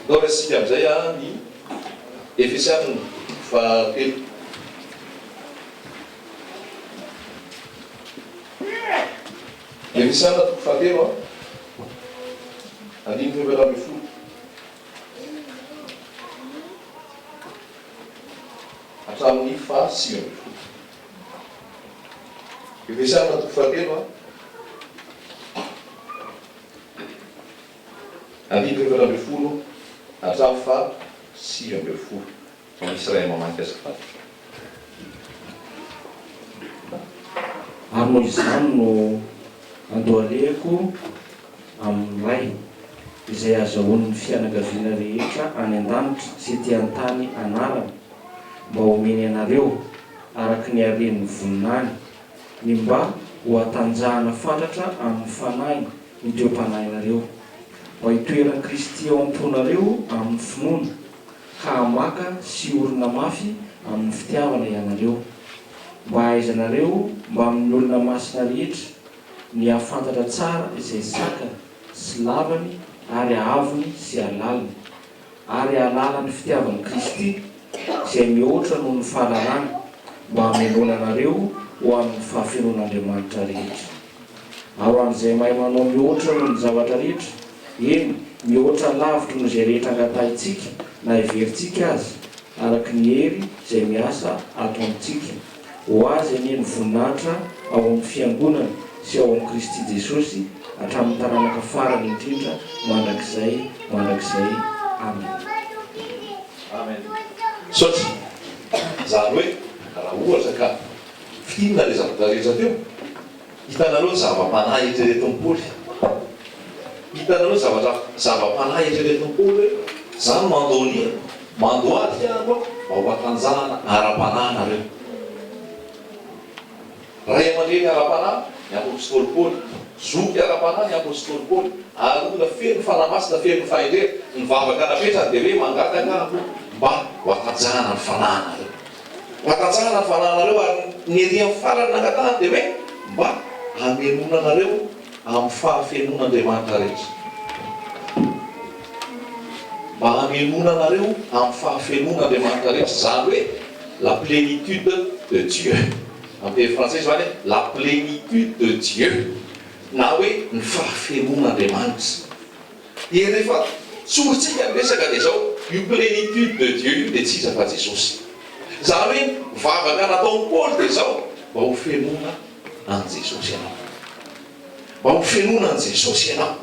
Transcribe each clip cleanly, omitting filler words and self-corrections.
Atao resika amin'izay ny Efesiana fahatelo. Efesiana fahatelo andininy efatra ambin'ny folo. Hatramin'ny fahasivy ambin'ny folo. Efesiana fahatelo andininy efatra ambin'ny folo hatramin'ny fahasivy ambin'ny folo. Misy ray mamaky azafady. Ary noho izany no andohaleko amin'ny ray izay azahoan'ny fianakaviana rehetra any an-danitra sy ety an-tany anarany mba homeny anareo araka ny haren'ny voninany ny mba ho atanjahana fantatra amin'ny fanahy ny teo-panahinareo mba hitoeran'i Kristy ao am-ponareo amin'ny finoana ka hamaka sy orina mafy amin'ny fitiavana ianareo mba hahaizanareo mba amin'ny olona masina rehetra ny hafantatra tsara izay sakany sy lavany ary ahavony sy alaliny ary ahalala ny fitiavan'i Kristy izay mihoatra noho ny fahalalana mba hamelona anareo ho amin'ny fahafenoan'Andriamanitra rehetra. Ao an'izay mahay manao mihoatra noho ny zavatra rehetra, eny mihoatra lavitra noho izay rehetra angatahintsika na heverintsika azy araka ny hery izay miasa ato amintsika. Ho azy anie ny voninahitra ao amin'ny fiangonana sy ao amin'ny Kristy Jesosy hatramin'ny taranaka farany indrindra mandrakizay. Amen. Amen. Saotra zany hoe raha ohatra ka fitinana le zavatra rehetra teo, hitanareo zava-panahy eritreretin'ny Paoly. Hitanareo zava-panahy eritreretin'ny Paoly hoe zany mandoaty ianareo mba ho atanjahana ara-panahynareo. Ray aman-dreny ara-panahy ny apôstôly Paoly, zoky ara-panahy ny apôstôly Paoly, ary olona feno fanamasina feno fahendrena nivavaka napetrany dia hoe mangataka mba ho atanjahana ny fanahinareo. Ho atanjahana ny fanahinareo ary ny ery amin'ny farany nangatahany dia hoe mba hamelona anareo amin'ny fahafenon'Andriamanitra rehetra. Mba hamelona anareo amin'ny fahafenon'Andriamanitra rehetra, zany hoe la plénitude de Dieu. Amin'ny teny français zany hoe la plénitude de Dieu, na hoe ny fahafenon'Andriamanitra. Dia rehefa tsorintsika miresaka dia zao, io plénitude de Dieu io dia tsy iza fa Jesosy. Zany hoe vavaka nataon'ny Paoly dia zao, mba ho fenona an' Jesosy ianao. Mba ho fenona an' Jesosy ianao.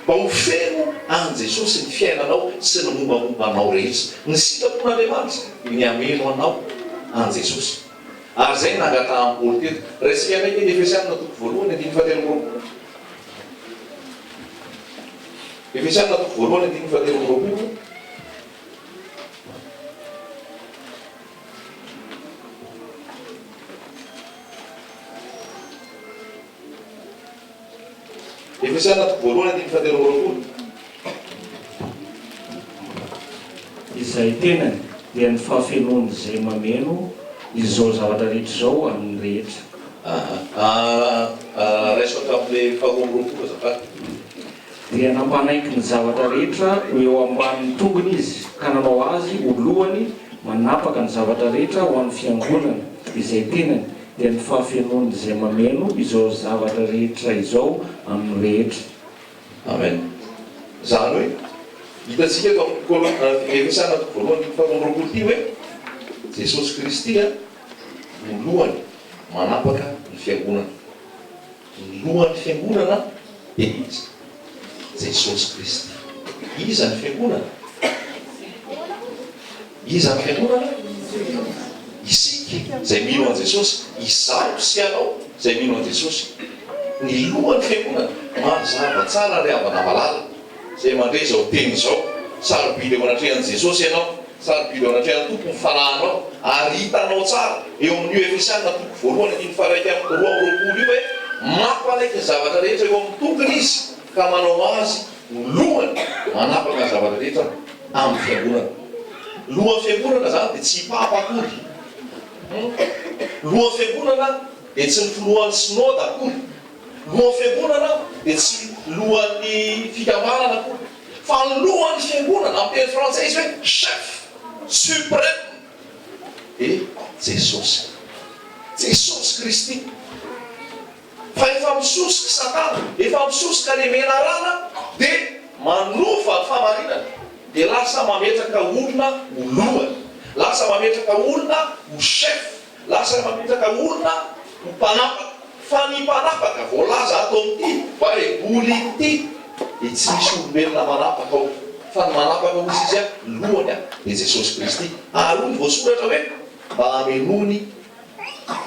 Mba ho feno an' Jesosy ny fiainanao sy ny mombamombanao rehetra. Ny sitrapon'Andriamanitra ny ameno anao an' Jesosy. Ary zay nangatahan'ny Paoly teto. Resika ndraiky ny Efesiana toko voalohany andininy fahatelo amby roapolo. Efesiana toko voalohany andininy fahatelo amby roapolo. Efesiana toko voalohany andininy fahatelo amby roapolo. Izay tenany dia ny fahafenoany izay mameno izao zavatra rehetra izao amin'ny rehetra. Resaka amin'ilay faharoa amby roapolo azafady. Dia nampanaiky ny zavatra rehetra eo ambanin'ny tongony izy ka nanao azy ho lohany manapaka ny zavatra rehetra ho an'ny fiangonana izay tenany dia ny fahafenoany izay mameno izao zavatra rehetra izao amin'ny rehetra. Amen. Zany hoe hitantsika eto amin'ny Efesiana voalohany faharoa amby roapolo ity hoe Jesosy Kristy ny lohany manapaka ny fiangonana. Ny lohan'ny fiangonana dia iza? Jesosy Kristy. Iza ny fiangonana? Iza ny fiangonana? Isika izay mino an' Jesosy, izaho sy ianao izay mino an' Jesosy. Ny lohan'ny fiangonana mazava tsara ry havana malala izay mandray izao teny izao, sarobidy eo anatrehan'i Jesosy ianao, sarobidy eo anatrehan'ny tompony fanahinao, ary hitanao tsara eo amin'io Efesiana toko voalohany andininy faharaiky amby roa amby roapolo io hoe mampanaiky ny zavatra rehetra eo amin'ny tompony izy ka manao azy ho lohany manapaka ny zavatra rehetra amin'ny fiangonana. Lohan'ny fiangonana zany dia tsy papa akory. Lohan'ny fiangonana dia tsy ny filohan'ny synode akory. Lohan'ny fiangonana dia tsy lohan'ny fikambanana akory. Fa ny lohan'ny fiangonana amin'ny teny frantsay izy hoe chef suprême Jesosy Kristy. Fa efa misosika Satana, efa misosika le menarana dia manova ny famarinana, dia lasa mametraka olona ho lohany, lasa mametraka olona ho chef, lasa mametraka olona ho mpanapaka. Fa ny mpanapaka voalaza ato amin'ity baiboly ity dia tsy misy olombelona manapaka ao, fa ny manapaka ozy izy lohany dia Jesosy Kristy. Ary hoy ny voasoratra hoe mba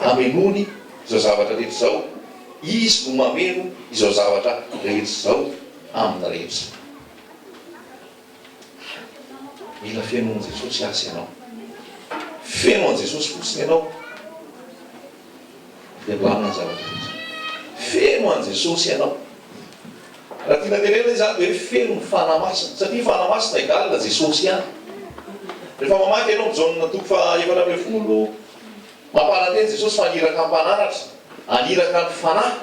amenony izao zavatra rehetra izao, izy no mameno izao zavatra rehetra izao amin'ny rehetra. Mila fenoan'i Jesosy asy ianao, fenoan'i Jesosy fotsiny ianao dia milamina ny zavatra rehetra. Fenoan'i Jesosy ianao. Raha tiana tenena zany dia hoe feno ny fanamasina, satria fanamasina egalina Jesosy ihany. Rehefa mamaky ianao mijaonina toko fa 11 mampananteny Jesosy fa aniraka ampanaratra, aniraka ny fanahy,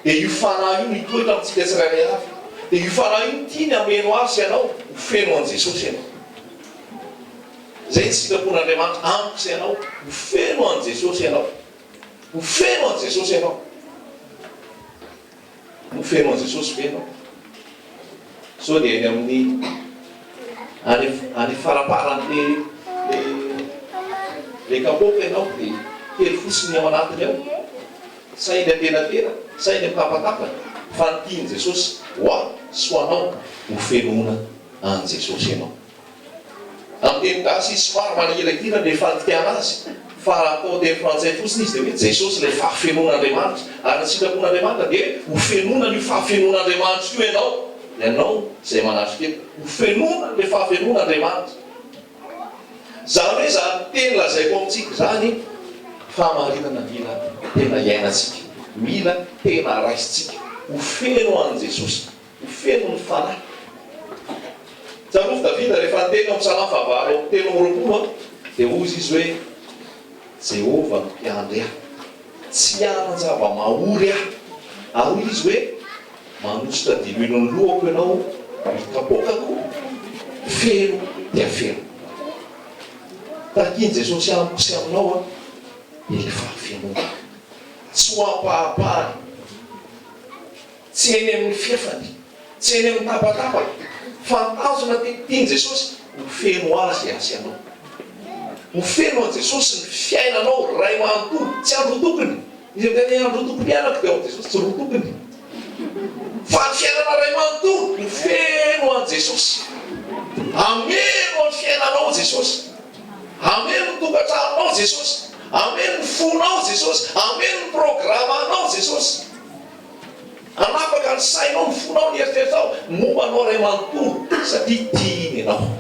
dia io fanahy io mitoetra amintsika tsirairay avy, dia io fanahy io tiany ameno azy ianao ho fenoan'i Jesosy ianao. Zay ny sitrapon'Andriamanitra amiko sy ianao, ho fenoan'i Jesosy ianao, ho fenoan'i Jesosy ianao, ho fenoan'i Jesosy ve ianao. So dia eny amin'ny any faraparany le kapoka ianao dia kely fotsiny ao anatiny ao, sainy antenatena, sainy amtapatapana, fa ny tiany Jesosy hoa sy ho anao ho fenoana an' Jesosy ianao. Amin'ny teny gasy izy somary manahilakira ny fantikana azy, fa atao teny frantsay fotsiny izy dia hoe Jesosy ilay fahafenoan'Andriamanitra, ary ny sitrapon'Andriamanitra dia ho fenoana io fahafenoan'Andriamanitra io ianao, ianao izay manatrika eto, ho fenoana ilay fahafenoan'Andriamanitra. Zany hoe zany teny lazaiko amintsika zany famarinana mila tena iainantsika, mila tena raisitsika, ho feno an' Jesosy, ho feno ny fanahy. Tsarovy Davida rehefa niteny amin'ny Psalamy 8:20 dia ozy izy hoe Jehova no mpiandry ahy, tsy hanan-java-mahory ahy, ary izy hoe manositra diloin'ny lohako ianao mikapokako feno dia feno. Takiany Jesosy amiko sy aminao dia le fahafenoana, tsy ho ampahapahany, tsy eny amin'ny fiefany, tsy eny amin'ny tapatapaka, fantanjona tiany Jesosy ho feno azy asy ianao, ho feno an' Jesosy ny fiainanao ray manontolo, tsy andro tokony. Izy amin'ny andro tokony ianako dia ao Jesosy tsy ro tokony, fa ny fiainana ray manontolo ho feno an' Jesosy. Ameno ny fiainanao Jesosy, ameno ny tokantranonao Jesosy, ameno ny fonao Jesosy, ameno ny programanao Jesosy. Anapaka ny sainao, ny fonao, ny eritreritao mombanao ray manontolo, satria tiany ianao,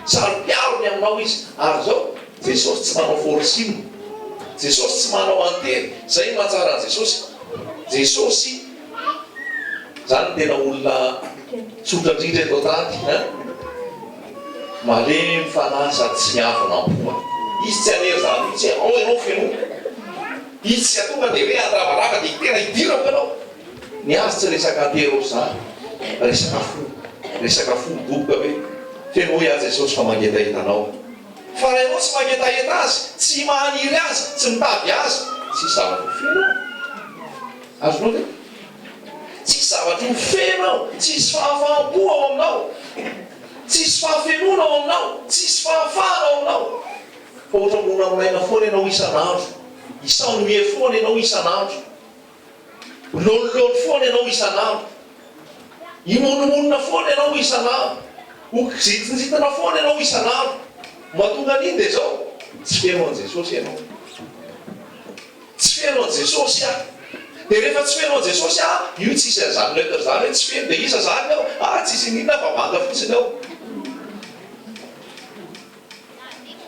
sarom-piarony aminao izy. Ary zao Jesosy tsy manao forcing, Jesosy tsy manao antely, zay ny mahatsara an' Jesosy. Jesosy zany tena olona tsotra indrindra eto an-tany, malemy fanahy sady tsy miavana ampoa. Izy tsy anery zany, tsy ao ianao fenoana, izy tsy atonga dia hoe andravaraka dia tena hidirako ianao. Ny azy tsy resaka antero zany, resaka fo doboka hoe fenoy azy Jesosy fa mangetaheta-nao. Fa raha ianao tsy mangetaheta azy, tsy mahaniry azy, tsy mitavy azy, tsy zavatra ho feno. Azonao ve? Tsy zavatra ho feno, tsisy fahafaham-po ao aminao, tsisy fahafenoana ao aminao, tsisy fahafahana ao aminao. Fa ohatra monamolaina foana ianao isan'andro, isaonoe foana ianao isan'andro, lolololo foana ianao isan'andro, imonomonina foana ianao isan'andro, okizitinjitana foana ianao isan'andro. Mahatonga an'iny dia zao tsy feno an' Jesosy ianao, tsy feno an' Jesosy aho. Dia rehefa tsy feno an' Jesosy aho, io tsisy an'izany lettre zany hoe tsy feno dia isa zany aho, tsisy ninona fa manga fotsiny aho.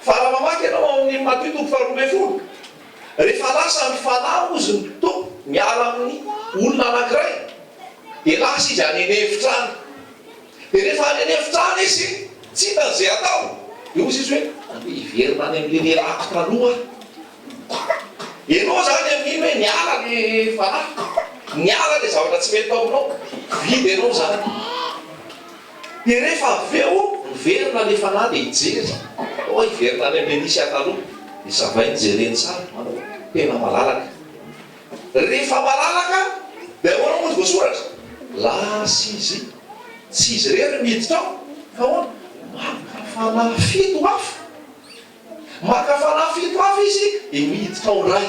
Fa raha mamaky ianao amin'ny Matthieu 12:12, rehefa lasa ny fanahy ozy ny tompo miala amin'ny olona anankiray, dia lasa izy any enefitrany. Dia rehefa any enefitrany izy tsy hitan'izay atao, dia ozy izy hoe andeha hiverina any amin'le lelako taloha. Ianao zany amin'iny hoe niala le fanahy, niala le zavatra tsy mety tao aminao, vidy ianao zany. Dia rehefa avy eo iverina le fanahy dia hijery iverina any amin'le nisy ataloha dia zavainy jereny tsara manao tena malalaka. Rehefa malalaka dia ahoana moa voasoratra lasa izy tsy izy rery miditra ao fa ahoana maka fanahy fito hafa maka fanahy fito hafa izy dia miditra ao ray.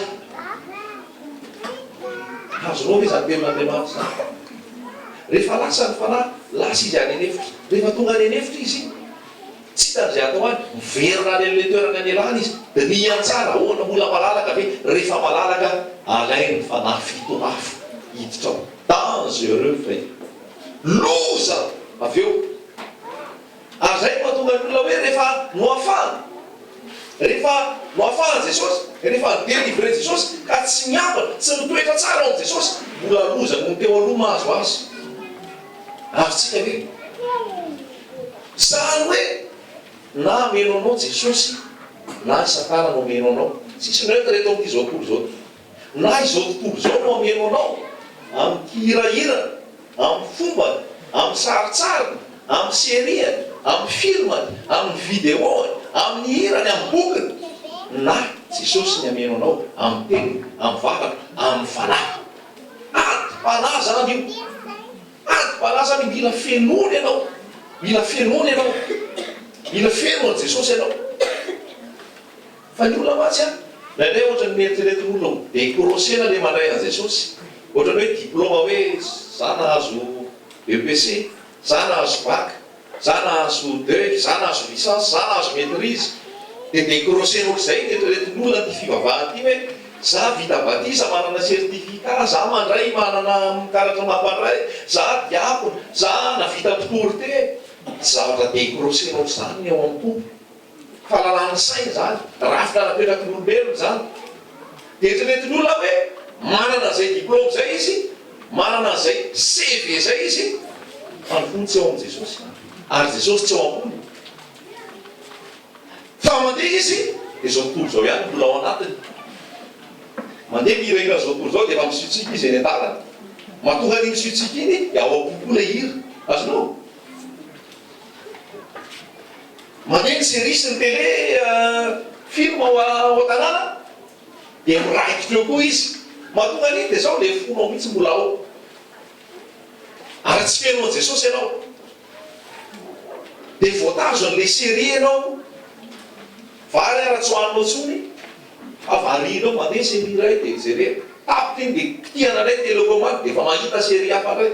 Azonao hoe zany tenin'Andriamanitra zany. Rehefa lasa ny fanahy lasa izy any anefitra. Rehefa tonga any anefitra izy tsy tan'izay atao any miverina any amin'ilay toerana ny alany izy dia miany tsara ahoana mbola malalaka ve rehefa malalaka alainy fanahy fito hafa hiditra ao dangereux ve loza avy eo. Ary zay mahatonga ny olona hoe rehefa noafahany Jesosy rehefa nidélivre Jesosy ka tsy miambana tsy mitoetra tsara ao Jesosy mbola loza no teo aloha mahazo azy. Avytsika ve zany hoe na meno anao Jesosy na Satana no meno anao tsisy noety reto amin'ity zao tontolo zao na izao tontolo zao no ameno anao amin'ny kihirahirana amin'ny fombany amin'ny saritsariny amin'ny seriany amin'ny filmany amin'ny videoany amin'ny hirany amin'ny bokiny na Jesosy ny ameno anao amin'ny teny amin'ny vatana amin'ny fanahy ady-panahy zany io ady-panahy zany mila fenony ianao mila fenony ianao mila feno an Jesosy ianao fa ny olona matsy a nandray ohatra ny mieritriretin'olona décrochena le mandray an Jesosy ohatrany hoe diplôma hoe za nahazo EPC za nahazo bac za nahazo DEC za nahazo licence za nahazo maîtrise dia décrochena ohatr'izay mieritriretin'olona ty fivavahana ty hoe za vita batisa manana certificat za mandray manana karatra mampandray za diakona za navita autorité zavatra décrochena ohatr'izany ny ao amin'ny tompo fahalalany saina zany rafitra napetraky ny olombelona zany dia eritreretin'olona hoe manana zay diplôme zay izy manana zay CV zay izy fa ny fony tsy ao amin'ny Jesosy ary Jesosy tsy ao ambony fa mandeha izy dia zao tontolo zao ihany mbola ao anatiny mandeha mihirahira zao tontolo zao dia efa misiutsika izy eny an-dalana mahatonga ny misiutsika iny dia ao am-kokoa le hira azonao mandeha ny série sy ny télé film ao an-tanàna dia miraikitra eo koa izy mahatonga an'iny dia zao le fonao mihitsy mbola ao ary tsy fenao Jesosy ianao dia voatazo an'le série ianao vary ara-tsy hoaninao tsony avarianao mandeha série iray dia jerena tapitra iny dia kitiana ray télécommande dia efa mahita série hafa ray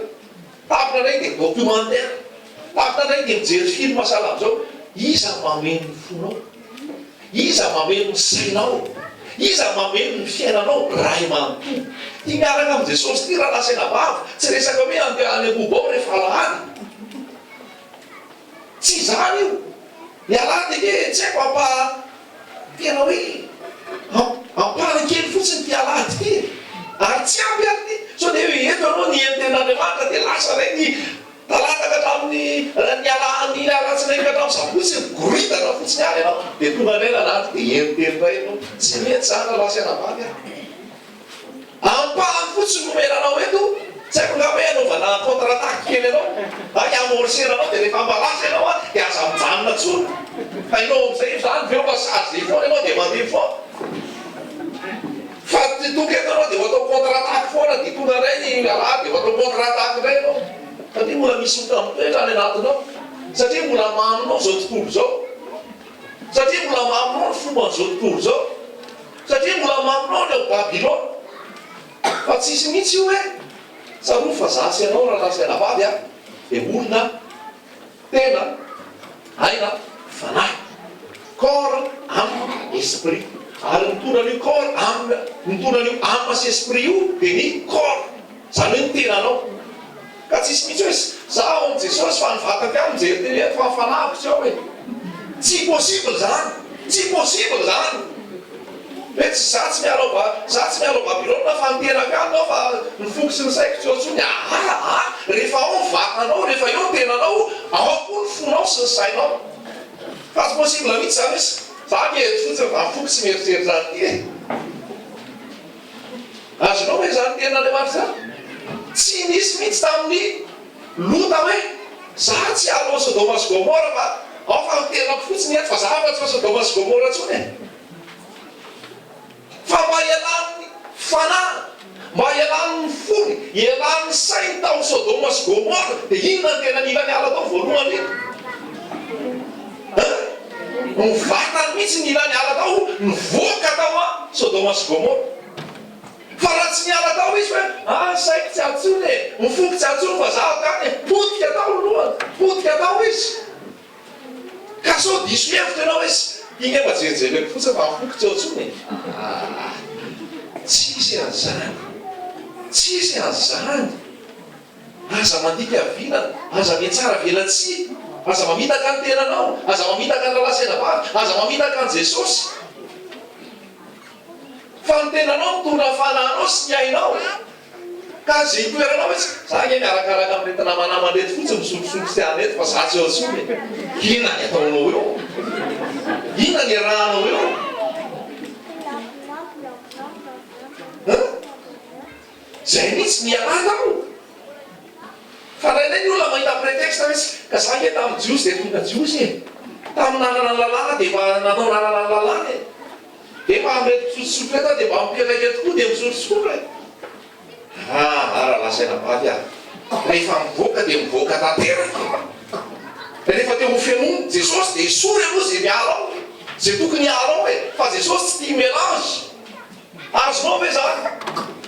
tapitra ray dia documentaire tapitra ray dia mijery film mahasalama zao iza mameno ny fonao iza mameno ny sainao iza mameno ny fiainanao ray manontolo ty miaraka amin'ny Jesosy ty raha lasaina vava tsy resaka hoe any ambobao rehefa alahady tsy zany io ny alahady ke tsy haiko tena hoe ampahana kely fotsiny ty alahady ty ary tsy ampy ary ty so dia hoe eto anao ny enten'Andriamanitra dia lasa regny talata ka hatramin'ny ny alahany alatsinainy ka hatramin'ny sabotsy goritana fotsiny any ianao dia tonga ndray lalahady dia enteny ray ianao tsy mety zany lasaina vavy ampahany fotsiny nomenanao eto tsy haiko nga hoe anaovana contre-attaque kely ianao amorsenanao dia rehefa mbalasa ianao dia aza mijanona tsony fa ianao am'izay zany veo passage zay foana ianao dia mandeha foana fa tonga eto anao dia atao contre-attaque foana dia tonga ndray ny alahady dia atao contre-attaque ndray ianao satria mbola misy otamitoetra any anatinao satria mbola maminao zao tontolo zao satria mbola maminao ny fomban'izao tontolo zao satria mbola maminao ny ao Babilôna fa tsisy mihitsy io hoe tsaroa fa zasy ianao raha lasaina vavy dia olona tena aina fanahy corps âme esprit ary mitonan'io corps âme mitonan'io âme sy esprit io dia ny corps zany hoe ny tenanao ka tsisy mihitsy hoe zaho ao amin'i Jesosy fa nivataka aho mijery teny eto fa fanahiko tsy ao hoe tsy possible zany tsy possible zany hoe za tsy miala Babilôna fa nitenaka anao fa nifoky sy ny saiko tsy ao tsony rehefa ao ny vatanao rehefa eo ny tenanao ao koa ny fonao sy ny sainao fa tsy possible mihitsy zany hoe za mihety fotsiny fa nifoky sy mieritreritra zany ty azonao hoe zany ten'Andriamanitra zany tsy nisy mihitsy tamin'ny lota hoe za tsy alo Sodoma sy Gomora fa ao fotsiny fa zahafatsy fa Sodoma sy Gomora tsony fa mba ialan'ny fanahy mba ialan'ny fony ialan'ny sainy tao Sodoma sy Gomora dia inona tena nila ny ala tao voalohany mivatany mihitsy ny ila ny ala tao nivoaka tao a Sodoma sy Gomora fa raha tsy niala tao izy hoe saiko tsy atsony mifoky tsy atsony fa zaho kany potika tao lohany potika tao izy ka so diso hevitra ianao izy iny mba jerijereko fotsiny fa mifoky tsy atsony tsisy an'izany tsisy an'izany aza mandika vinana aza miatsara velatsia aza mamitaka ny tenanao aza mamitaka ny lalasenavavy aza mamitaka ny Jesosy fa ny tenanao mitondra fanahinao sy ny ainao ka zay toeranao hoe za nge miarakaraka amin'rety namanaman'rety fotsiny misolosolo sy any ety fa za tsy eo atsony inona ny ataonao eo inona ny rahanao eo zay mihitsy mialaka ao fa rainay ny olona mahita prétexte misy ka za nge tamin'ny jiosy dia tonga jiosy tamin'ny nanana ny lalàna dia mba natao nanana ny lalàna dia mba amrety misolosolo eto dia mba mipiaikaika tokoa dia misolosolo raha lasaina vavy aho rehefa mivoaka dia mivoaka tanteraka rehefa teo hofenony Jesosy dia isory aloha zay miala ao zay tokony hiala ao fa Jesosy tsy tia mélange azonao ve zany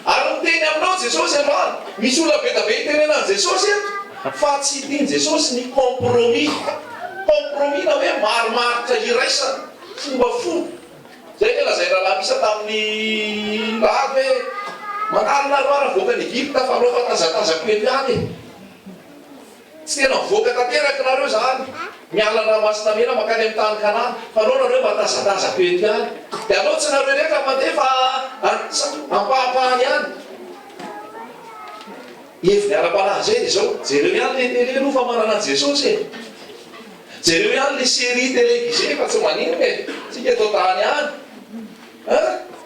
ary miteny aminao Jesosy androany misy olona be da be itenenany Jesosy eto fa tsy tiany Jesosy ny compromis na hoe marimaritra iraisana fomba fomba zay ny lazay rahalahy misa tamin'ny lahady hoe manalina roara voaka ny Egypta fa anao fa tazatazako eto ihany tsy tena mivoaka tanteraka nareo zany miala ranomasina mena makany amin'ny tany Kanana fa anao nareo mba tazatazako eto ihany dia anao tsy nareo rehetra mandeha fa ampahapahany ihany eviny ara-panahy zay dia zao jereo ihany le télé aloha fa manana an Jesosy jereo ihany le série télévisé fa tsy manino e tsika eto tany ihany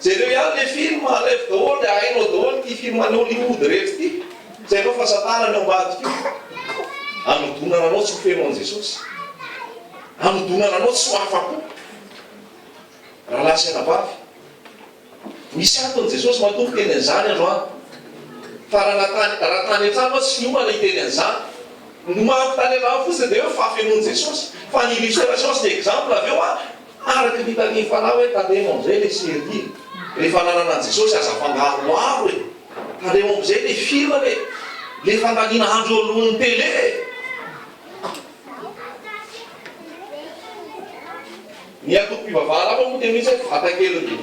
jereo ihany le film alef daholo dia hainao daholo ty film any Hollywood rehetra ty zay anao fa satanany ao ambadika io anodonana anao tsy hofenao an Jesosy anodonana anao tsy ho afako raha lasaina vavy misy antony Jesosy matombo teny an'izany androany fa raha tany an-trano tsy fiomana hiteny an'izany nomako tany an-trano fotsiny dia hoe fafenony Jesosy fa ny illustration sy ny exemple avy eo araky vitany fanahy hoe tandemo amizay le série rehefa nanana an Jesosy aza fangaroaro e tandemo amizay le film e le fandanina andro alohan'ny télé ny atoko-pivavahana fa moa dia misy hoe vatakely be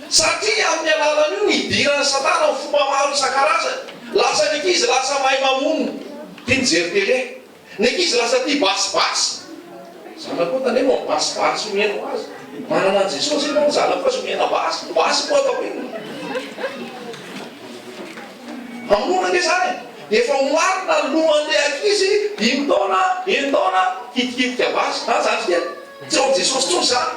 satria amin'ny alalan'io nidirany satana ny fomba maro isan-karazany lasa ny ankizy lasa mahay mamono tia mijery télé ny ankizy lasa tia basibasy zana koa tany hoe basibasy omena azy manana an Jesosy ianao zana koa omena basy koa atao iny amono ake zany dia efa homarina lohan'le ankizy 5 taona kitikitika basy zany tia tsy ao Jesosy tsony zany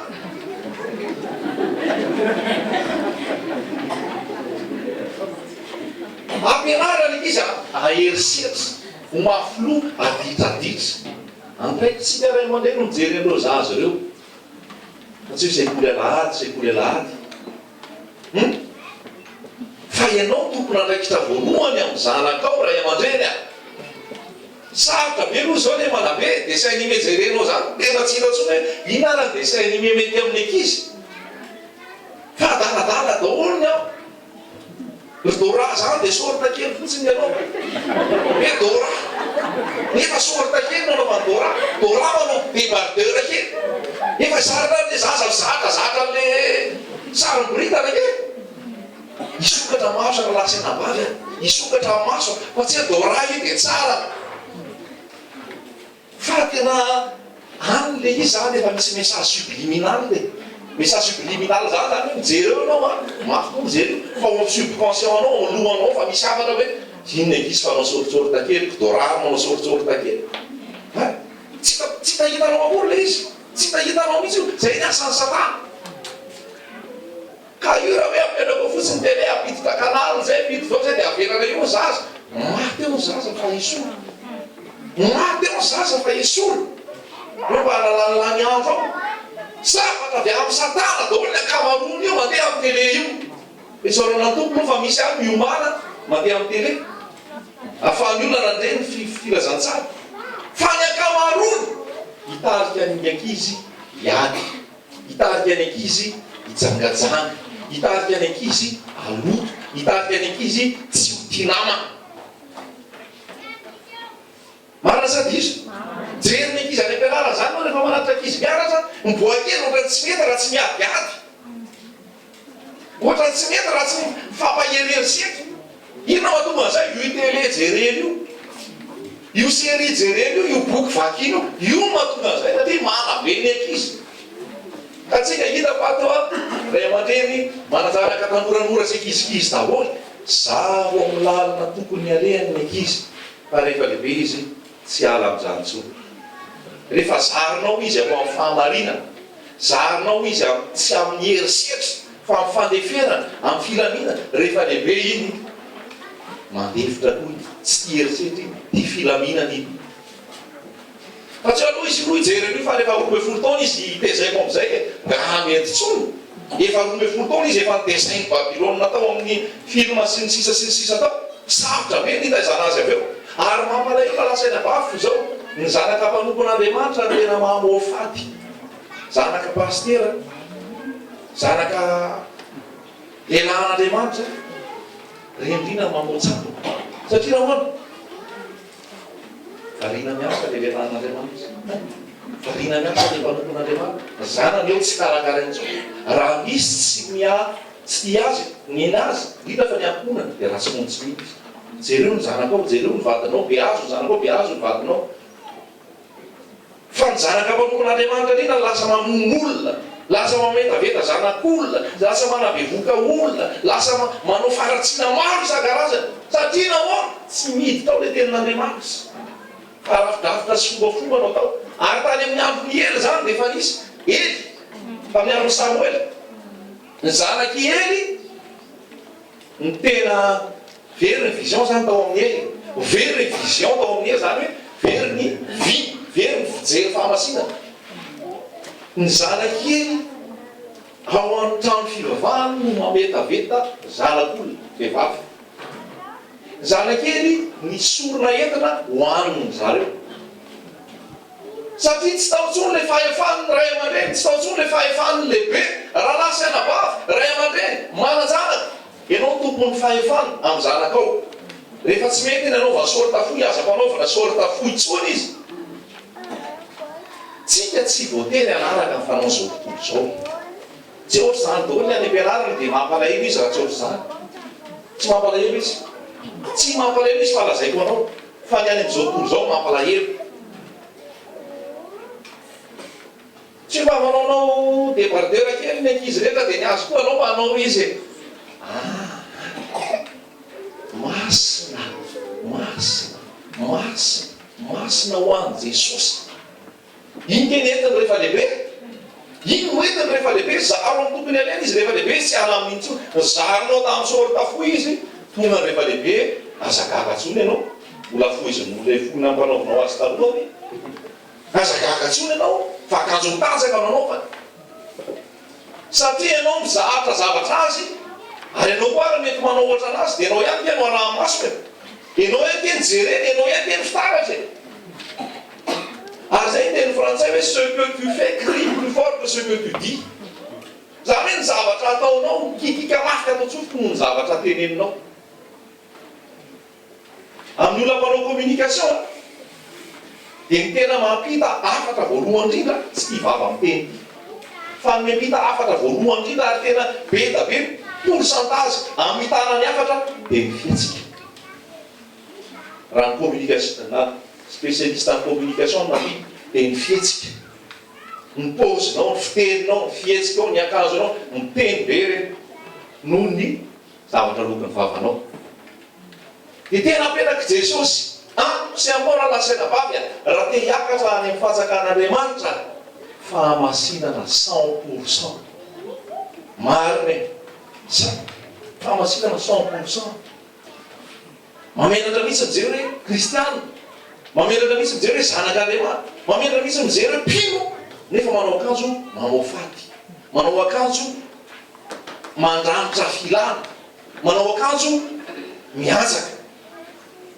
ampianarana izy aherisehitra homafilo aditraditra andraiky tsy miaray mandeha no mijery andreo zazy ireo satria zay koly alahady fa ianao tompona andraikitra voalohany amin'ny zanakao raha aman-dreny sarotra be aloha zao le manabe dessin animé jerenao zany tena tsy hita tsony hoe inana dessin animé mety amin'ny ankizy fa adaladala daholony aho Dora zany dia sorita kely fotsiny ianao hoe Dora nefa sorita kely nanaovany Dora manao débardeur kely efa sarina le zatra le sarim-boritana kely isokatra maso raha lasena vavy isokatra maso fa tsy hoe Dora io dia tsara fa tena any le izy zany efa misy message subliminal le message subliminal zany mijery eo anao mafy koa mijery fa ao amin'ny subconscient anao alohanao fa misy hafana hoe inona ankizy fa manao soritsorita kely Dora manao soritsorita kely tsy tahitanao akory le izy tsy tahitanao mihitsy io zay ny asan'ny satana ka io raha hoe ampianako fotsiny tele apiditra kanaliny zay apiditra zao zay dia averana eo zaza maty eo zaza fa esory maty eo zaza fa esory eo mba hanalanilany andro ao zavatra avy amin'ny satana daholo ny akamaroany io mandeha amin'ny tele io itsorana tompo fa misy aby miombana mandeha amin'ny tele ahafahan'ny olona nandreny filazantsara fa ny akamaroany hitarika ny ankizy hiady, hitarika ny ankizy hijangajanga, hitarika ny ankizy aloto, hitarika ny ankizy tsy ho tia namana. Marina sa diso? Jery ny ankizy any am-pianarana zany no rehefa manatitra ankizy mianatra miboakely ohatrany tsy mety raha tsy miadiady, ohatrany tsy mety raha tsy fampahererisety. Inona mahatonga an'izay? Io tele jereny io série jereny io boky vakiny io mahatonga an'izay satria manabe ny ankizy. Ka tsika hitako ato ray aman-dreny manazaraka tanoranora sy ankizikizy daholo, zaro amin'ny lalina tokony alehany ny ankizy fa rehefa lehibe izy tsy ala amin'izany intsony. Rehefa zaronao izy ao amin'ny fahamarinana, zaronao izy tsy amin'ny herisetra fa amin'ny fandeferana, amin'ny filaminana, rehefa lehibe iny mandefitra koa tsy tia herisetra iny, tia filaminana iny. Fa tsy aloha izy roa ijereny io fa rehefa 12 taona izy itezaiko amin'izay nga mety tsony. Efa 12 taona izy efa nitezainy Babilôna natao amin'ny filma sy ny sisa tao. Sarotra be ny taizana azy avy eo. Ary mampalahelo lasaina bafo zao ny zanaka mpanompon'Andriamanitra tena mamoafaty. Zanaka pastera, zanaka lehilahin'Andriamanitra, rendrina mamoatsapa. Satria nahoana? Variana miasa le lehilahin'Andriamanitra. Variana miasa le mpanompon'Andriamanitra. Zanany eo tsy karakarainy intsony. Raha misy tsy tia azy, nena azy, hita fa ny amponany dia ratsy montsy mihitsy. Jereo ny zanakao, jereo ny vatanao, be azo ny zanakao, be azo ny vatanao. Fa ny zanaka mpanompon'Andriamanitra indrindra lasa mamono olona, lasa mametaveta zanak'olona, lasa manabevoka olona, lasa manao faratsiana maro isan-karazany. Satria nahoana? Tsy midy tao le tenin'Andriamanitra. Farafidrafitra sy fombafomba no tao. Ary tany amin'ny androny Ely zany dia efa nisy Ely, fa amin'ny androny Samuel. Ny zanaky Ely ny tena very ny vision zany tao amin'ny Ely. Very ny vision tao amin'ny Ely zany hoe very ny vy, very ny fijery fahamasinana. Ny zanaky Ely ao amin'ny trano fivavahana no mametaveta zanak'olona, vehivavy. Zanak'Ely ny sorona entina hoaniny zareo. Satria tsy tao intsony le fahefan'ny ray aman-dreny, tsy tao intsony le fahefan'ny lehibe. Raha lasaina bavy, ray aman-dreny, mana-janaka, ianao tompon'ny fahefana amin'ny zanakao. Rehefa tsy mety iny anaovana sorta fohy, aza mpanaovana sorta fohy intsony izy. Tsika tsy voatery anaraka ny fanao zao tontolo zao. Tsy ohatry zany daholo ny any am-pianarana dia mampalahelo izy raha tsy ohatry zany. Tsy mampalahelo izy. Tsy mampalahelo izy fa lazaiko anao fa ny any amin'izao tontolo zao mampalahelo. Tsy mba manaonao débardeur kely ny ankizy rehetra dia ny azo koa anao manao izy. Masina, masina, masina, masina ho an'i Jesosy. Iny keny entiny rehefa lehibe. Iny no entiny rehefa lehibe. Zaro amin'ny tompony alena izy rehefa lehibe tsy ala amin'iny intsony. Zaronao tamin'ny sorta fohy izy, tonga rehefa lehibe azagaga intsony ianao. Mbola fohy izy mbola fohy nampanaovanao azy taloha. Azagaga intsony ianao. Fa akanjo mitanjaka nanao fa. Satria ianao mizahatra zavatra azy, ary ianao koa ary mety manao ohatra anazy, dia ianao ihany tianao araha-masina. Ianao ihany tiany jereny, ianao ihany tiany fitaratra. Ary zay teny frantsay hoe ce que tu fais crie plus fort que ce que tu dis. Zany hoe ny zavatra ataonao kikika mafika atao tsofoka noho ny zavatra teneninao. Amin'ny olona mpanao communication dia ny tena mampita afatra voalohany indrindra tsy tia vava miteny. Fa ny mampita afatra voalohany indrindra ary tena be da be pourcentage hamitana ny afatra dia ny fihetsika. Raha ny communication na spécialiste en communication mampita dia ny fihetsika. Ny paozinao, ny fiteninao, ny fihetsika, ny akanjonao, ny teny be ireny noho ny zavatra lokon'ny vavanao. Dia tena apetraka Jesosy sy amora lasaina bavy raha te hiakatra any amin'ny fanjakan'Andriamanitra fahamasinana 100%. Marina fahamasinana 100%. Mamenatra mihitsy jereo hoe kristiana mamerana misy mijery hoe zanak'Andriamanitra, mamerana misy mijery hoe mpino, nefa manao akanjo mamaofaty, manao akanjo mandranitra filana, manao akanjo miazaka.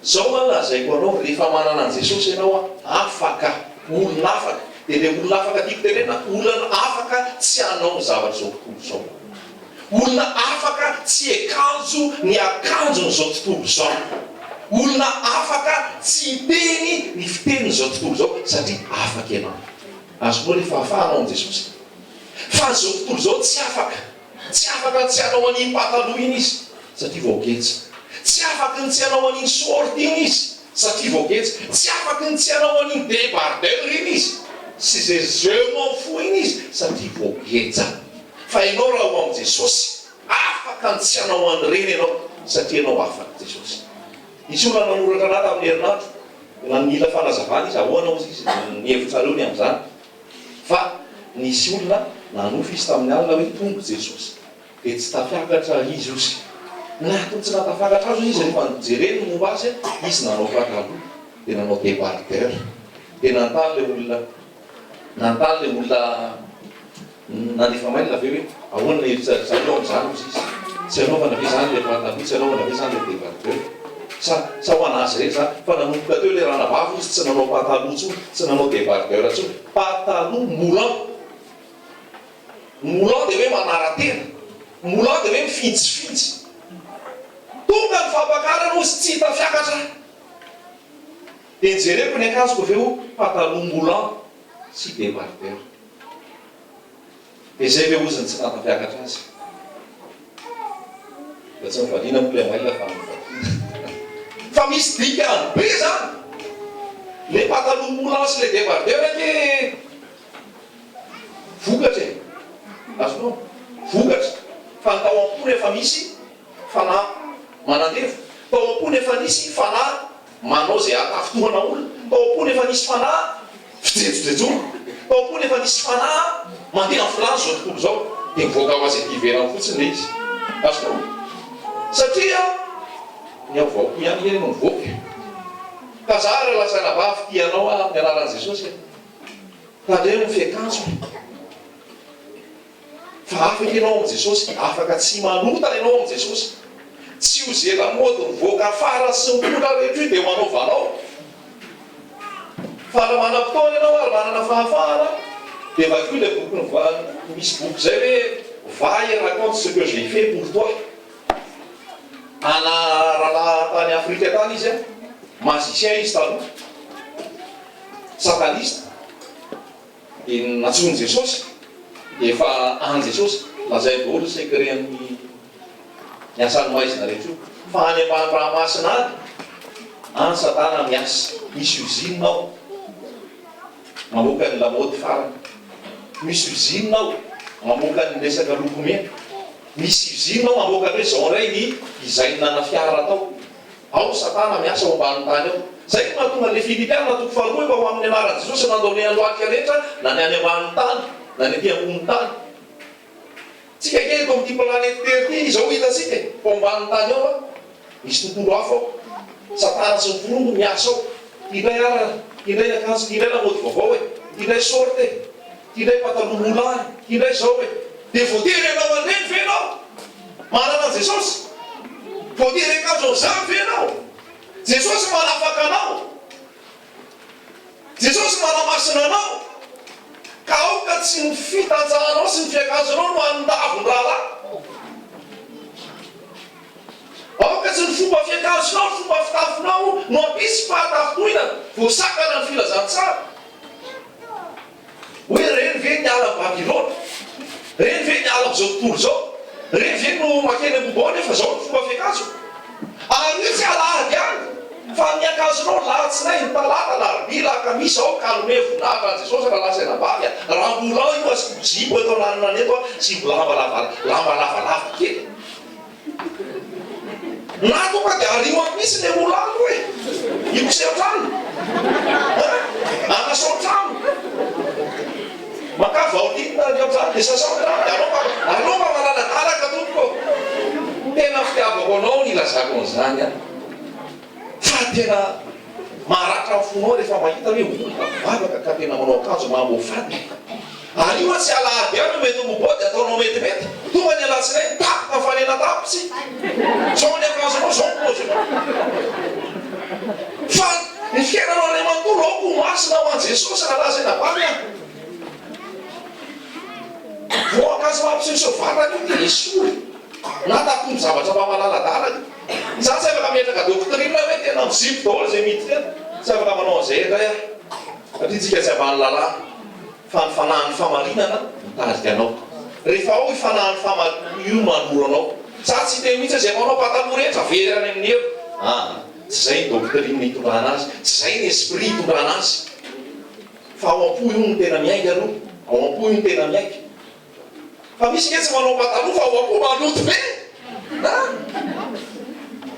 Zao malazaiko anao, rehefa manana an' Jesosy ianao afaka, olona afaka. Dia le olona afaka tiako tenena, olona afaka tsy hanao ny zavatra zao tontolo zao, olona afaka tsy akanjo ny akanjo n'izao tontolo zao, olona afaka tsy hiteny ny fiteny n'izao tontolo zao, satria afaka ianao. Azonao le fahafahanao an' Jesosy. Fa n'izao tontolo zao tsy afaka tsy hanao an'iny pataloha iny izy satria vaogetsa, tsy afaka tsy hanao an'iny short iny izy satria vaogetsa, tsy afaka tsy hanao an'iny débardeur iny izy sy zay je m'en fous iny izy satria vaogetsa. Fa ianao raha ho am' Jesosy afaka tsy hanao an'ireny ianao satria ianao afaka Jesosy. Nisy olona nanoratra anahy tamin'ny herinandro, nanila fanazavana izy, ahoana ozy izy ny hevitrareo ny amin'izany, fa nisy olona nanofa izy tamin'ny alina hoe tonga Jesosy, dia tsy tafiakatra izy osy. Natony tsy natafakatra azy izy rehefa nijereny momba azy, izy nanao pataloha dia nanao débardeur, dia nantany le olona nandefa mailina aveo hoe ahoana ny hevitrareo amin'izany ozy izy, tsy anaovana ve zany le pataloha, tsy anaovana ve zany le débardeur, sa ho anazy rehetra zany. Fa nanomboka teo le ranavavy izy tsy nanao pataloha tsony, tsy nanao débardeur tsony, pataloha moulant. Moulant dia hoe manaran-tena, moulant dia hoe mifintsifintsy. Tonga ny fampakarana ozy tsy tafiakatra. Dia nijereko ny akanjoko aveo pataloha moulant sy débardeur. Dia zay ve ozy ny tsy natafiakatra azy. Da tsy mivaliana moa le maila fa fa misy dikany be zany. Le pataloha moulant sy le débardeur ake vokatra e. Azonao vokatra. Fa ny tao am-pony efa misy fanahy manandefa, tao am-pony efa nisy fanahy manao zay atafitohana olona, tao am-pony efa nisy fanahy fijejojejona, tao am-pony efa nisy fanahy mandeha amin'ny filany zao tontolo zao. Dia mivoaka ho azy aty ivelany fotsiny le izy. Azonao satria ny avaoko ihany eny no mivoaka. Ka za raha lasaina vavy tianao amin'ny anaran'i Jesosy, tandremo ny fiakanjo. Fa afaka ianao amin'i Jesosy, afaka tsy manota ianao amin'i Jesosy. Tsy ho zay lamody mivoaka fara sy mikola rehetra io dia manaovanao. Fa raha manam-potoana ianao ary manana fahafahana, dia vakoa ilay boky misy boky zay hoe va et raconte ce que j'ai fait pour toi. Ana rahalahy tany Afrika tany izy a, magicien izy taloha, sataniste. Dia natsony Jesosy, dia efa any Jesosy lazay daholo secret-ny asany maizina rehetra io. Fa any ambany-ranomasina any Satana miasa. Misy usine ao mamoaka ny lamaody farany, misy usine ao mamoaka ny resaka lokomena, misy usine ao mamoaka hoe zao indray ny dizaina na fiara atao. Ao Satana miasa ao ambany tany ao. Zay no mahatonga le Filipiana natoko faharoa efa ho amin'ny anaran'i Jesosy nandao ny androatika rehetra, na ny any ambany tany na ny aty ambony tany. Tsika kely ko amin'ity planety Terre ity izao hitantsika ho ambany tany ao misy tontolo hafa ao. Satana sy ny volongo miasa ao. Indray arana, indray akanjo, indray lamaody vaovao e, indray short e, indray pataloha moulant, indray zao e. Dia voatery ianao an'ireny ve ianao? Manana an' Jesosy. Voatery akanjo amin'izany ve ianao? Jesosy manafaka anao. Jesosy manamasina anao. Ka aoka tsy ny fitanjahanao sy ny fiakanjonao no anondavon-drahalahy. Aoka tsy ny fomba fiakanjonao, ny fomba fitafinao no ampisy fahatafitohina voasakana ny filazantsara. Hoe reny ve ny ala Babilôna, reny ve ny ala amin'izao tontolo zao, reny ve no makeny ambobao nefa zao ny fomba fiakanjo. Ary io tsy alahady any, fa ny akanjonao lahatsinay ny talata larobia lakamisy ao kalome vonahitra an' Jesosy raha lasaina vavy a. Raha mbola io asy jibo eto ananana eto a, sy lamba lavalava kely. Na tonga dia ario amin'ny misy le olano hoe ikose an-trano, anasao trano, maka vaolina ny an-trano dia sasao trano, dia anao mba malaladalaka tompoko. Tena fitiavako anao ny ilazako an'izany a. Fa tena maharatra ny fonao rehefa mahita hoe olona mivavaka ka tena manao akanjo mamofady. Ary io tsy alahady any mety mobody ataonao metimety. Tonga ny alatsinainy tapika fanena tapitsy. Zao ny akanjonao zao paozinao. Fa ny fiainanao any manontolo ao ko masina ho an'i Jesosy nalazaina avany any. Vao akanjo mampisehoseho vatana io dia esory. Na takon'ny zavatra mba malaladalaka. Za tsy afaka mipetraka doktrina hoe tena mizipo daholo zay mity tena. Tsy afaka manao an'izay indray aho. Satria tsika tsy avany lalàna. Fa ny fanahin'ny famarinana mitariky anao. Rehefa ao ifanahin'ny famarinana io manoro anao. Za tsy te mihitsy izay manao pataloha rehetra verany amin'ny hevitra. Tsy zay ny doktrine hitondrana azy, tsy zay ny esprit hitondrana azy. Fa ao am-po io no tena miainga aloha. Ao am-po io no tena miainga. Fa misy ke tsy manao pataloha fa ao am-po maloto be.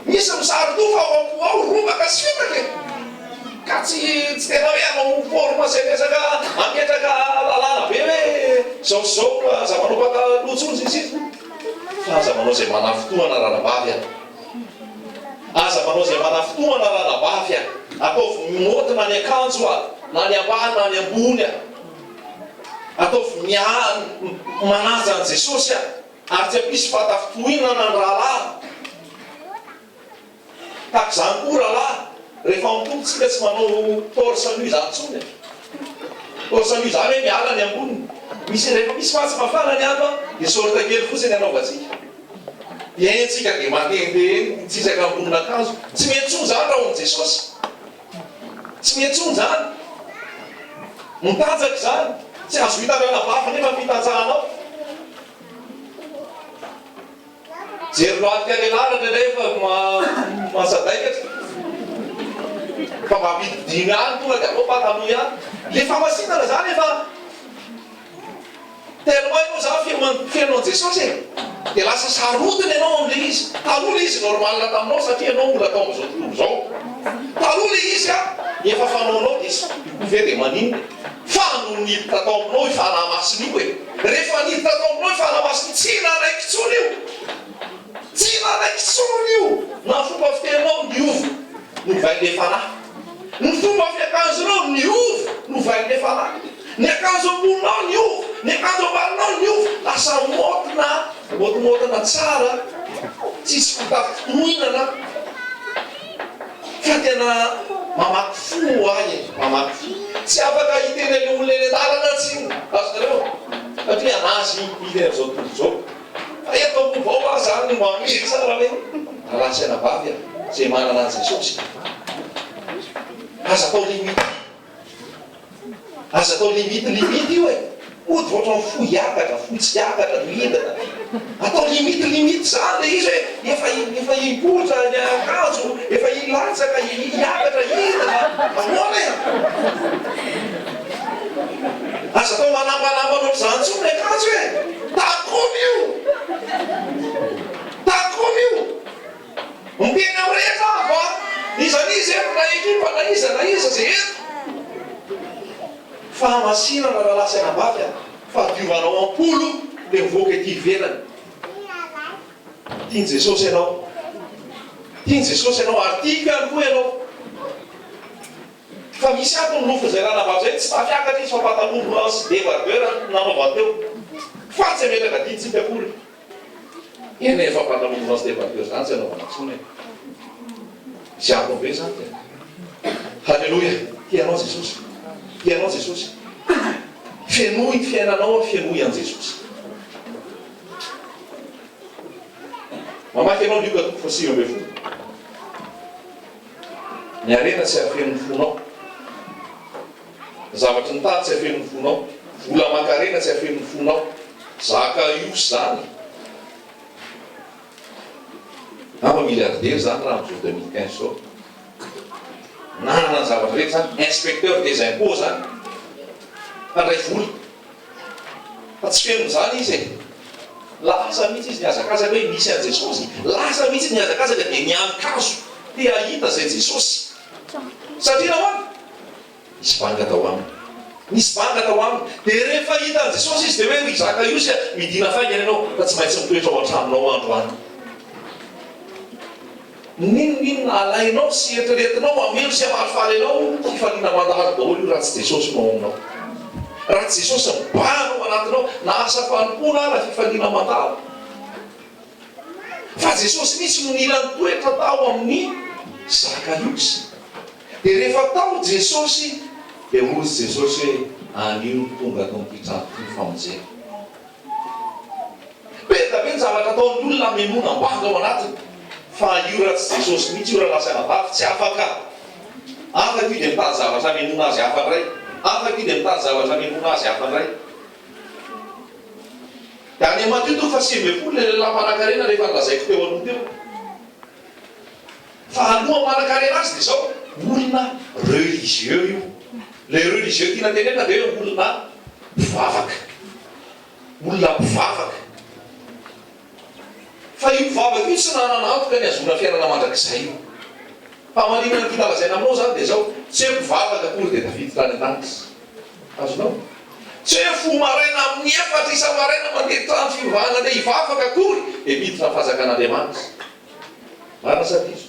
Misy misary-do fa ao am-po ao robaka sy fitaka. Ka tsy tena hoe anao forma zay miezaka ametraka lalàna be hoe zao aza manao pataloha tsony izy. Fa aza manao zay manafotoana ranabavy any. Aza manao zay manafotoana ranabavy any. Ataovy motina ny akanjo na ny ambany na ny ambony ataovy manaja an' Jesosy ary tsy ampisy fatafitohinana ny rahalahy. Tahaka izany koa rahalahy rehefa mitombotsika tsy manao torse nu izany tsony. Torse nu izany hoe miala ny amboniny. Rehefa misy fatsy mafana ny andro dia sorta kely fotsiny anaovantsika. Dia entsika dia mandehandeha tsisaka ambonin'akanjo. Tsy mety tsony zany raha hoan'i Jesosy. Tsy mety tsony zany. Mitanjaka zany. Tsy azo hitanana vafa nefa fitanjahanao. Jery lohalika ny lalana rehefa masadaika. Fa mampididiny any tonga dia atao pataloha ihany. Le famasinana zany efa tellement ianao zany fiainao an' Jesosy dia lasa sarotiny ianao amin'ilay izy. Taloha le izy normalina taminao satria ianao mbola atao amin'izao tontolo zao. Taloha le izy efa fanaonao dia ve dia maninona. Fa no niditra tao aminao ifanahy masina io e. Rehefa niditra tao aminao ifanahy masina tsy nanaiky tsony io. Tsy nanaiky tsony io. Na fomba fitenao niova novain'le fanahy. Ny fomba fiakanjonao niova novain'le fanahy. Ny akanjo amboninao niova. Ny akanjo ambaninao niova. Lasa motina tsara. Tsisy fitafitohinana. Fa tena mamaky fo ahy mamaky fo. Tsy afaka hiteny ny olona eny an-dalana tsy azonareo. Satria anazy hiteny amin'izao tontolo izao. Fa eto ambovao zany mamily tsara hoe alasaina vavy zay manana an' Jesosy. Aza atao limity. Aza atao limity io e. Ody voatra fo hiakatra, fo tsy hiakatra midina. Atao limity zany le izy hoe efa hipotra ny akanjo, efa hilatsaka, hiakatra, hidina. Ahoana e? Aza atao manambanambanao zany tsony ny akanjo e. Takony io. Takony io. Mipeny amin'ny rehetra avy izan'izy eto na ekipa na iza zay eto. Fahamasinana raha lasaina vavy fahadiovanao am-polo dia mivoaka ety ivelany. Tiany Jesosy ianao. Tiany Jesosy ianao ary tiako ihany koa ianao. Fa misy ato ny lofo zay ranavavy zay tsy tafiakatra izy fa pataloha blanche débardeur nanaovany teo. Fa tsy ametraka tiantsika akory. Eny efa pataloha blanche débardeur zany tsy anaovana tsony. Ziabo be zany. Halleloja. Tianao Jesosy. Tianao Jesosy. Fienohy ny fiainanao, fienohy an' Jesosy. Mamaky ianao Luka 4:6. Ny arena tsy afen'ny fonao. Zavatra ny tany tsy afen'ny fonao. Vola aman-karena tsy afen'ny fonao. Zaka io zany. Amba milliardaire zany raha amin'izao 2015 zao. Nanana ny zavatra rehetra zany. Inspecteur des impôts zany. Fandray vola. Fa tsy feno zany izy e. Lasa mihitsy izy niazakazaka hoe misy an' Jesosy. Lasa mihitsy izy niazakazaka dia niankazo. Te ahita zay Jesosy. Satria nahoana? Misy banga tao aminy. Misy banga tao aminy. Dia rehefa hita an' Jesosy izy dia hoe ry zaka io sy midina faingana ianao fa tsy maintsy mitoetra ao an-tranonao andro any. ninonina alainao sy eritreretinao amelo sy amalifaly anao fifaliana mandalo daholo io raha tsy Jesosy no ao aminao. Raha tsy Jesosy mibanao anatinao na asa fanompoana raha fifaliana mandalo. Fa Jesosy misy no nilany toetra tao amin'ny Zakaiosy. Dia rehefa tao Jesosy dia ozy Jesosy hoe anio tonga tao amin'ity trano ity famonjena. Betabe ny zavatra ataon'ny olona hamemoana ambanga ao anatiny. Fa io raha tsy Jesosy mihitsy io raha lasa anabavy tsy afaka. Afaka io dia mitady zavatra hamemoana azy hafa indray. Afaka io dia mitady zavatra hamemoana azy hafa indray. Dia any Mateo 7:20 ilay lehilahy manan-karena rehefa nolazaiko teo aloha teo. Fa aloha manan-karena azy dia izao olona religieux io. Le religieux tiana tenena dia hoe olona mpivavaka. Olona mpivavaka. Fa io mpivavaka io tsy nananatoka ny azona fiainana mandrakizay io. Fa maninona tiana lazaina aminao zany dia izao tsy hoe mpivavaka akory dia tafiditra any an-danitra. Azonao? Tsy hoe fo maraina amin'ny efatra isa-maraina mandeha trano fivavahana dia hivavaka akory dia miditra ny fanjakan'Andriamanitra. Marina sa diso?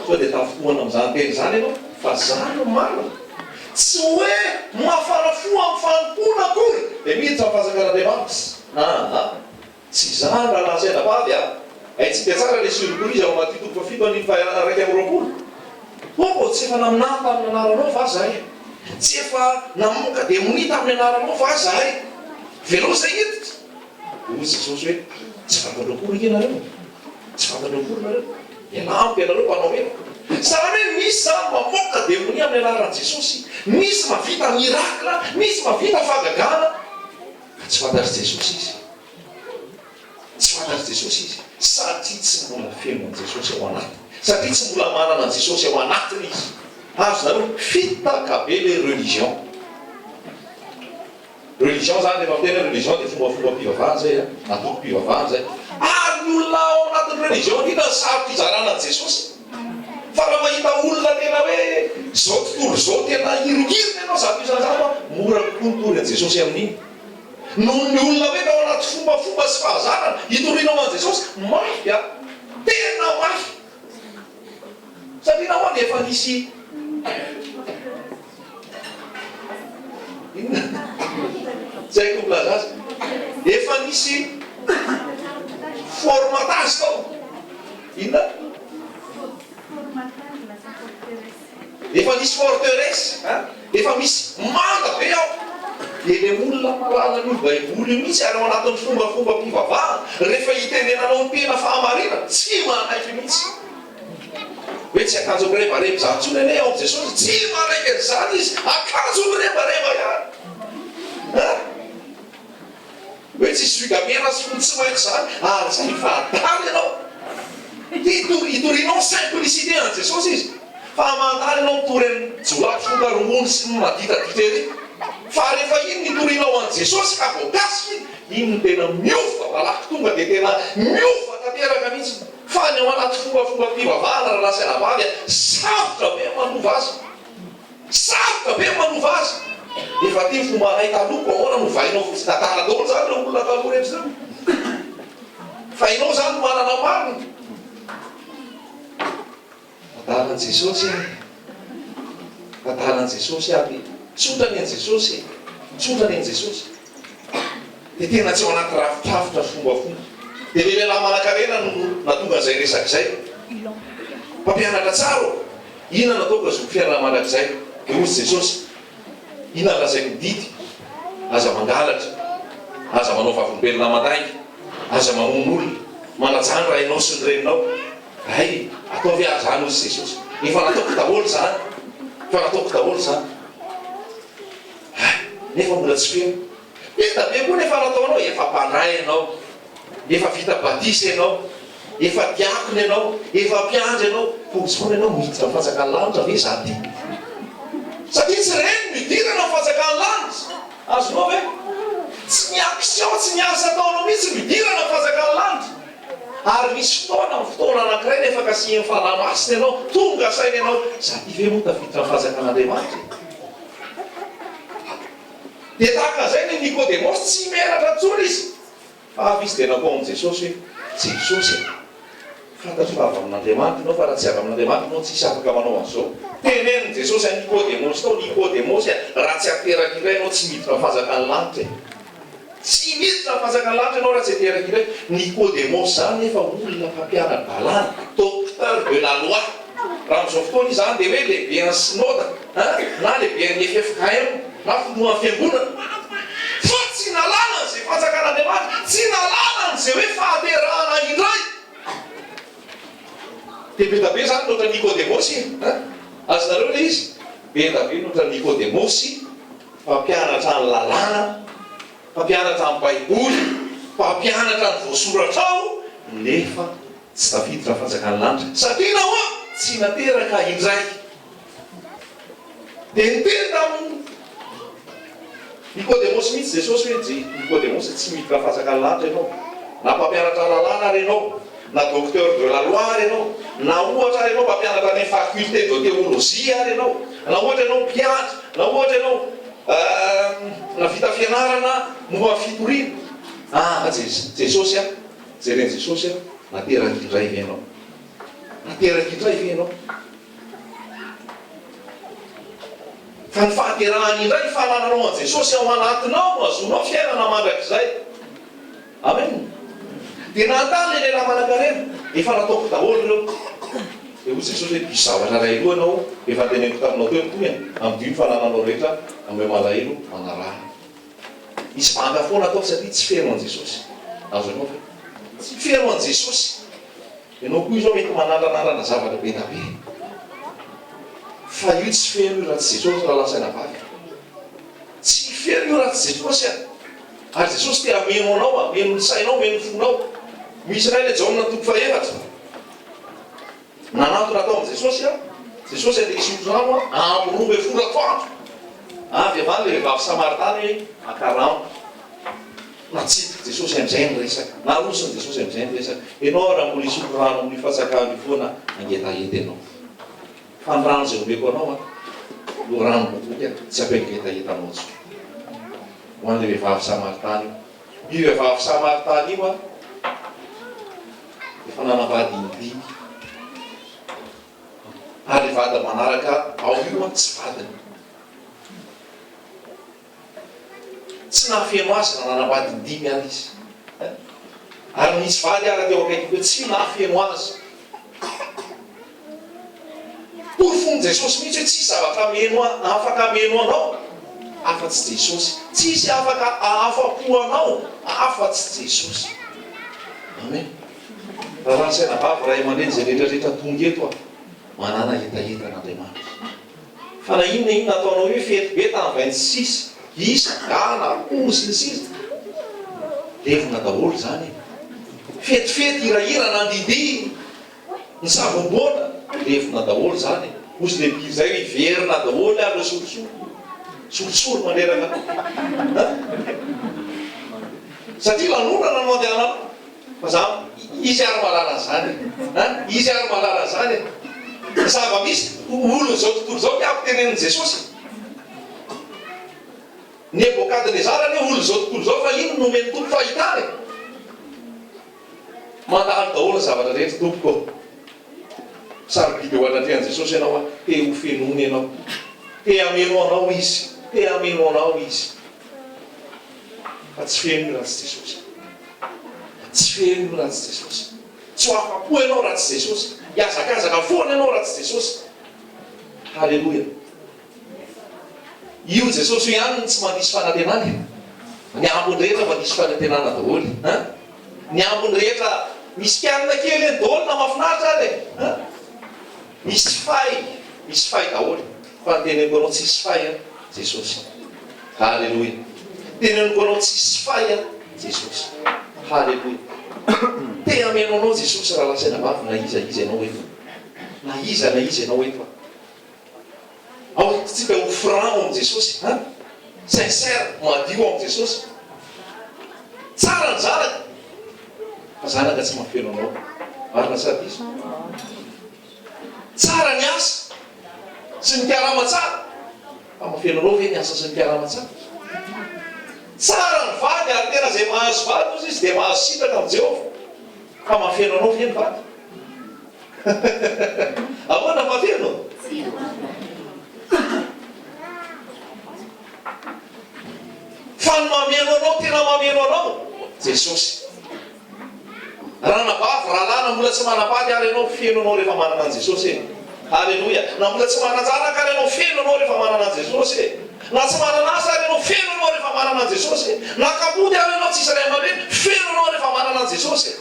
Sao dia tafotohana amin'izany teny zany ianao fa zany no marina. Tsy hoe mafana fo amin'ny fanompoana akory dia miditra ny fanjakan'Andriamanitra. Tsy zany raha lazaina vavy a. Haitsika tsara le surprise ao anaty toko fafito an'iny raiky amby roapolo. Ô tsy efa naminah tamin'ny anaranao va zahay? Tsy efa namoaka demoni tamin'ny anaranao va zahay? Velosa hiditra. Ozy Jesosy hoe tsy fantatrao akory ianareo. Tsy fantatrao akory nareo. Ialampy ianareo mpanao ena. Sarany hoe misy zany mamoaka demoni amin'ny anaran'i Jesosy. Misy mavita mirakla, misy mavita fagagana. Tsy fantatry Jesosy izy. Tsy fantatry Jesosy izy. Satria tsy mbola feno Jesosy ao anatiny. Satria tsy mbola manana Jesosy ao anatiny izy. Azo zareo fitaka be le religion. Religion zany rehefa mitena religion dia fomba-pivavahana zay a. Atoko-pivavahana zay. Ary ny olona ao anatin'ny religion iny sarotra hizarana Jesosy. Fa raha mahita olona tena hoe zao tontolo zao tena hirongirina ianao zato isan'izany mora kokoa nitory an'i Jesosy amin'iny. Noho ny olona hoe tao anaty fombafomba sy fahazarana hitorinao an'i Jesosy mafy a. Tena mafy. Satria nahoany efa nisy tsy haiko milaza azy. Efa nisy formatage tao. Inona? Efa nisy forteresse. Efa misy manga be ao. Dia le olona malala ny baiboly io mihitsy ary ao anatin'ny fombafomba mpivavahana rehefa hitenenanao ny tena fahamarina tsy manaiky mihitsy. Hoe tsy akanjo mirebareba zany tsony ane ao Jesosy tsy maraiky an'izany izy akanjo mirebareba ihany. Hoe tsy sugamena sy fony tsy maiko zany ary zay fatany ianao. Hitorinao simplicité an Jesosy izy. Fa mandany ianao mitory ny jolafo fongarongony sy ny maditadita ery. Fa rehefa iny nitorinao an Jesosy ka voakasiky iny no tena miofa malaky tonga dia tena miofa tanteraka mihitsy. Fa ny ao anaty fombafomba mpivavahana raha lasaina vavy sarotra be manova azy. Sarotra be manova azy. Efa ty ny fomba anay taloko ahoana no vainao fotsiny atala daholo zany ireo olona taloha rehetra zany. Fa ianao zany manana marina. Tantanan Jesosy. Tantanan Jesosy aby. Tsotrany an Jesosy. Tsotrany an Jesosy. Dia tena tsy ao anaty rafitrafitra fombafomba. Dia le lehilahy manan-karena no natonga izay resaka izay. Mpampianatra tsara. Inona nataoko azoko fiainana mandrakizay? Dia ozy Jesosy. Inona lazaiko didy? Aza mangalatra. Aza manao vavolombelona mataiky. Aza mamono olona. Manajany raha ianao sy ny reninao. Hay, ataovy azy zany ozy Jesosy. Efa nataoko daholo zany. Efa nataoko daholo zany. Nefa mbola tsy feno. Eda be koa nefa nataonao, efa mpanay ianao. Efa vita batisa ianao. Efa diakona ianao. Efa mpiandry ianao. Fotsy foana ianao miditra fanjakany lanitra ve zany ty? Satria tsy reny midirana fanjakany lanitra. Azonao ve? Tsy niaction, tsy niasa ataonao mihitsy midirana fanjakany lanitra. Ary misy fotoana anankiray nefa kasihin'ny fanahy-masina ianao, tonga saina ianao, za ty ve moa tafiditra ny fanjakan'Andriamanitra? Dia tahaka zay ny Nikodémosy tsy meratra intsony izy. Fa avy izy dia nakao amin'i Jesosy hoe Jesosy fantatry fa avy amin'Andriamanitra ianao fa raha tsy avy amin'Andriamanitra ianao tsisy afaka manao an'izao. Teneniny Jesosy a Nikodemosy tao, Nikodemosy raha tsy ateraky iray ianao tsy miditra fanjakan'ny lanitra. Tsy miditra fanjakan'ny lanitra ianao raha tsy ateraky iray. Nikodemosy zany efa olona mpampianatra-dalàna, docteur de la loi. Raha amin'izao fotoana izy zany dia hoe lehibe ny synode na lehibe ny FFKM na finoan'ny fiangonana. Fa tsy nalàna izay fanjakan'Andriamanitra, tsy nalàna izay hoe fahaterahana indray. Dia be da be zany notra Nikodemosy. Azonareo le izy? Be da be notra Nikodemosy, mpampianatra ny lalàna, mpampianatra ny baiboly, mpampianatra ny voasoratra ao, nefa tsy tafiditra fanjakan'ny lanitra. Satria nahoa tsy nateraka indray. Dia niteny tamin'ny Nikodemosy mihitsy Jesosy hoe Nikodemosy tsy miditra fanjakan'ny lanitra ianao. Na mpampianatra lalàna ary ianao, na docteur de la loi ary ianao, na ohatra ary ianao mpampianatra ny faculté de théologie ary ianao, na ohatra ianao mpianatra, na ohatra ianao na vita fianarana momba fitoriana. Jesosy jereny Jesosy nateraky indray ve ianao? Nateraky indray ve ianao? Fa ny fahaterahany indray fahalalanao an Jesosy ao anatinao no azonao fiainana mandrakizay. Amen. Dia nantany le lehilahy manan-karena, efa nataoko daholo ireo. Dia hoy Jesosy hoe diso zavatra ray aloha ianao, efa teneniko taminao teo toy amin'ny dimy fanananao rehetra amin'ny malahelo manarahana. Misy banga foana atao satria tsy feno an Jesosy. Azonao fe tsy feno an Jesosy. Ianao koa izao mety manandanarana zavatra be da be. Fa io tsy feno io raha tsy Jesosy raha lasaina vavy. Tsy feno io raha tsy Jesosy ary Jesosy te hameno anao, hameno ny sainao, hameno ny fonao. Misy iray le Jaona toko faefatra. Nanatona atao amin'i Jesosy Jesosy andeha hisotro rano amin'ny 12 atoandro. Avy avany le vehivavy Samaritany hoe akaramo. Natsidiky Jesosy amin'izay ny resaka. Narosony Jesosy amin'izay ny resaka. Ianao raha mbola hisotro rano amin'ny fatsakany foana angetaheta ianao. Fa ny rano izay omeko anao lo rano bokoka tsy ampiangetaheta tsi. Ho an'le vehivavy Samaritany io. Io vehivavy Samaritany io efa nanavady indimy. Ary vady manaraka ao io tsy vadiny. Tsy nahafeno azy na nanavady indimy ary izy. Ary misy vady ary teo akaiky hoe tsy nahafeno azy. Porofony Jesosy mihitsy hoe tsisy zavatra meno afaka meno anao afa-tsy Jesosy. Tsisy afaka ahafa-po anao afa-tsy Jesosy. Amen. Raha rasaina vavy ray aman-dreny izay rehetrarehetra tonga eto manana hetaheta an'Andriamanitra. Fa na inona ataonao hoe fety be tamin'ny 26 isa gana akoho sy ny sisa. Levona daholo zany. Fetifety hirahira nandidi ny savomboana levona daholo zany. Osy lehibe zay hoe verina daholo ary sorosoro manerana. Satria lanonana no andehanana. Fa za izy ary malala zany. Izy ary malala zany. Zava-misy olo zao tontolo zao miako tenenin Jesosy. Nebokadnezara ne olo zao tontolo zao fa ino no meny tompo fahitany. Mandalo daholo zavatra rehetra tompoko. Sarobidy eo anatrehan Jesosy ianao te ho fenony ianao. Te hameno anao izy. Te hameno anao izy. Fa tsy feno raha tsy Jesosy. Tsy feno raha tsy Jesosy. Tsy ho afa-po ianao raha tsy Jesosy. Iazakazaka foana ianao raha tsy Jesosy. Halleloja. Io Jesosy ihany tsy mandisy fanantenana. Ny ambony rehetra mandisy fanantenana daholo. Ny ambony rehetra misy kianina kely eny daholo na mafinaritra ary. Misy fay daholo. Fa teneniko anao tsisy fay Jesosy. Halleloja. Teneniko anao tsisy fay Jesosy. Halleloja. Te hameno anao Jesosy raha lasaina vavy na iza ianao eto. Na iza ianao eto. Ao tsika ho franc am Jesosy. Sincère, madio am Jesosy. Tsara ny zanaka. Fa zanaka tsy mahafeno anao. Marina sa diso. Tsara ny asa sy ny karama tsara. Fa mahafeno anao ve ny asa sy ny karama tsara. Tsara ny vady ary tena zay mahazo vady izy dia mahazo sitraka am Jehovah. Fa mahafeno anao ve ny vady. ahoana maveno fa ny mameno anao tena mameno anao Jesosy. Raha nabavy rahalana mbola tsy manapady ary ianao feno anao rehefa manana an Jesosy. Halleluja. Na mbola tsy manan-janaka ary ianao feno anao rehefa manana an Jesosy. Na tsy manana asa ary ianao feno anao rehefa manana an Jesosy. Na kabody ary ianao tsisy ray aman-dreny feno anao rehefa manana an Jesosy.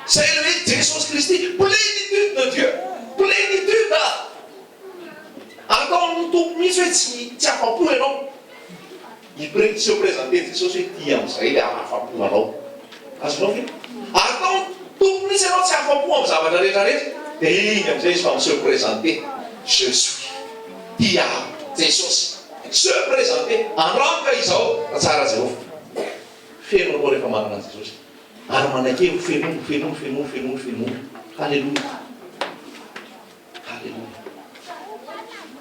C'est lui, Jésus Christ, plénitude de Dieu. Plénitude. Ataony ny tompo misy hoe tsy afa-po ianao. Se présenter Jesosy hoe ty amin'izay le afa-po anao. Azonao ve? Ataony tompo misy ianao tsy afa-po amin'ny zavatra rehetrarehetra. Dia iny amin'izay izy fa se présenter. Je suis. Ty Jesosy. Se présenter. Andramika izao fa tsara Jehova. Feno anao rehefa manana an Jesosy. Ary manake fenono. Halleluja. Halleluja.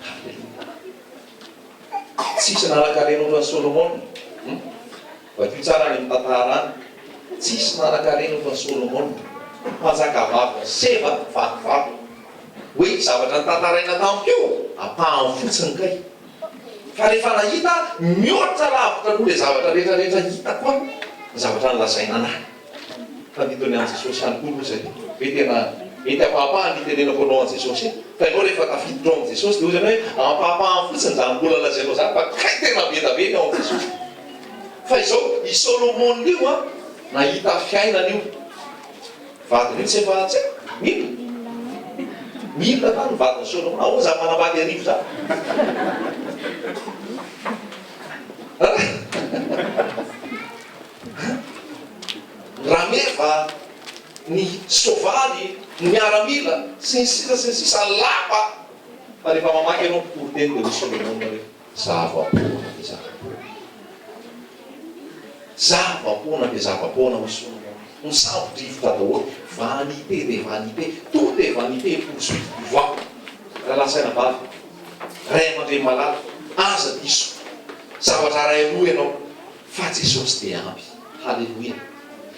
Halleluja. Tsisy nanankarenao fa Solomon. Vadio tsara ny mitantara any. Tsisy nanankarenao fa Solomon. Mpanjaka vavy seva vatovavo. Hoe zavatra nitantaraina tamiko apahany fotsiny kay. Fa rehefa nahita mihoatra lavitra noho le zavatra rehetrarehetra hita koa ny zavatra nolazaina anahy. Fa nitony an Jesosy any koa zay. Hoe tena mety ampahapahany nitenenako anao an Jesosy. Fa ianao rehefa tafiditra ao an Jesosy dia ozany hoe ampahapahany fotsiny zany mbola lazainao zany fa kay tena betabe ao an Jesosy. Fa izao i Solomon io nahita fiainana io. Vadiny io tsy efa tsy milina tany vadiny Solomon. Ahoana za manambady arivo zany. Raha meva ny sovaly, ny miaramila, sy ny sisa lapa. Fa rehefa mamaky ianao porteny dia ny Solomon hoe zava-poana dia zava-poana. Zava-poana dia zava-poana ho Solomon. Ny sambo-drivotra daholo. Vanité dia vanité. Tout est vanité poursuit du vent. Raha lasaina vavy. Ray aman-dreny malala. Aza diso. Zavatra ray aloha ianao. Fa Jesosy dia ampy. Halleluja.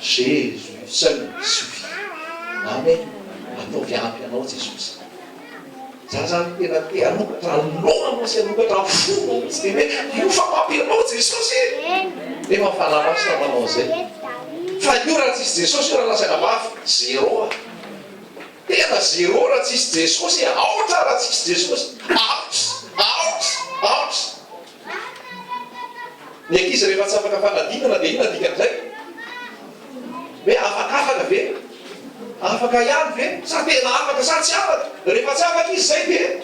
Jésus seul suffit. Amen. Ataovy ampy anao Jesosy. Za zany tena te anokatra lohanao sy anokatra fonao mihitsy dia hoe io fa mampy anao Jesosy. Nefa fanarasina manao zay. Fa io raha tsisy Jesosy io raha lasaina vavy zéro. Tena zéro raha tsisy Jesosy. Aotra raha tsisy Jesosy. Aotra. Ny ankizy rehefa tsy afaka fanadinana dia ina dikan'izay? Hoe afakafaka ve? Afaka ihany ve? Sa tena afaka sa tsy afaka? Rehefa tsy afaka izy zay dia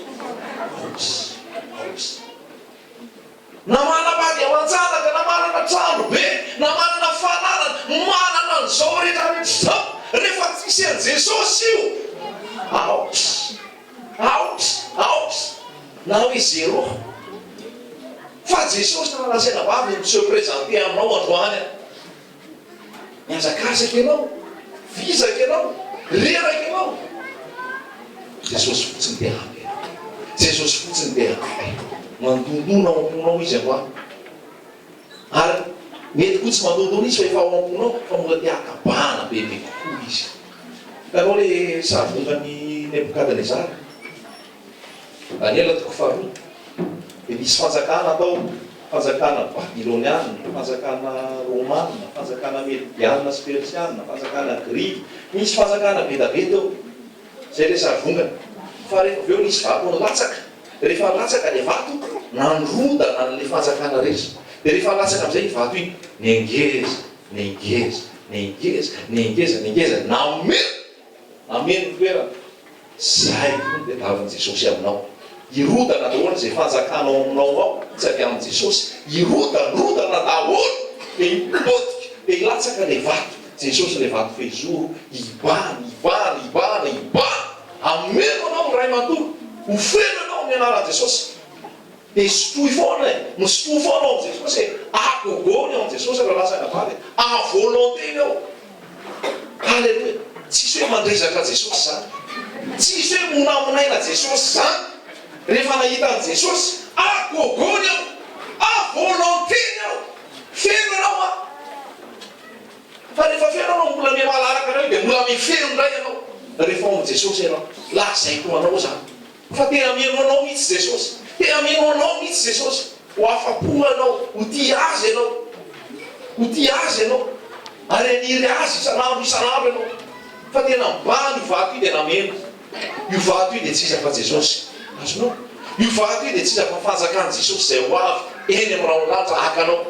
na manapady aman-janaka, na manana trano be, na manana fanarana, manana an'izao rehetrarehetra izao. Rehefa tsisy an Jesosy io, aotra. Na hoe zéro. Fa Jesosy na nalasaina vavy ny se présenter aminao androany. Miazakazaka ianao, vizaka ianao, reraka ianao. Jesosy fotsiny dia ampy. Jesosy fotsiny dia ampy. Mandondona ao am-ponao izy amboa. Ary mety koa tsy mandondona izy fa efa ao am-ponao fa mbola tia akabana bebe kokoa izy. Itanao le savongany Nebukadnezara. Daniela toko faharoa. Dia misy fanjakana atao, fanjakana Babiloniana, fanjakana Romana, fanjakana Mediana sy Persiana, fanjakana Grika. Misy fanjakana bedabeda ao. Zay le savongany. Fa rehefa avy eo nisy vato nilatsaka. Rehefa latsaka le vato, nandrodana le fanjakana rehetra. Dia rehefa latsaka amin'izay iny vato iny, nengeza, nameno toerana. Zay koa dia tavan'i Jesosy aminao. Irodana daholo izay fanjakanao aminao ao, tsy avy amin' Jesosy. Irodana daholo, dia hipotika, dia hilatsaka le vato. Jesosy le vato fehizoro, ibana. Ameno anao ray manontolo, ho feno anao amin'ny anaran'i Jesosy. Dia sotoy foana misotoy foana ao amin'i Jesosy. Akogony ao amin'i Jesosy raha lasaina vavy. Avolonteny ao. Halleluja. Tsisy hoe mandrezaka Jesosy zany. Tsisy hoe monamonaina Jesosy zany. Rehefa nahita an Jesosy, akogony ao. Avolonteny ao. Feno anao. Fa rehefa feno anao mbola miha malaraka anao dia mbola mifeno indray anao. rehefa ao Jesosy ianao lazaiko anao zany fa tena mino anao mihitsy Jesosy, tena mino anao mihitsy Jesosy, ho afa-po anao, ho tia azy ianao, ho tia azy ianao, ary aniry azy isan'andro isan'andro ianao, fa tena mibany io vato io tena meno. Io vato io dia tsy iza fa Jesosy, azonao? Io vato io dia tsy iza fa fanjakan'i Jesosy izay ho avy eny amin'ny raon'andro hakanao.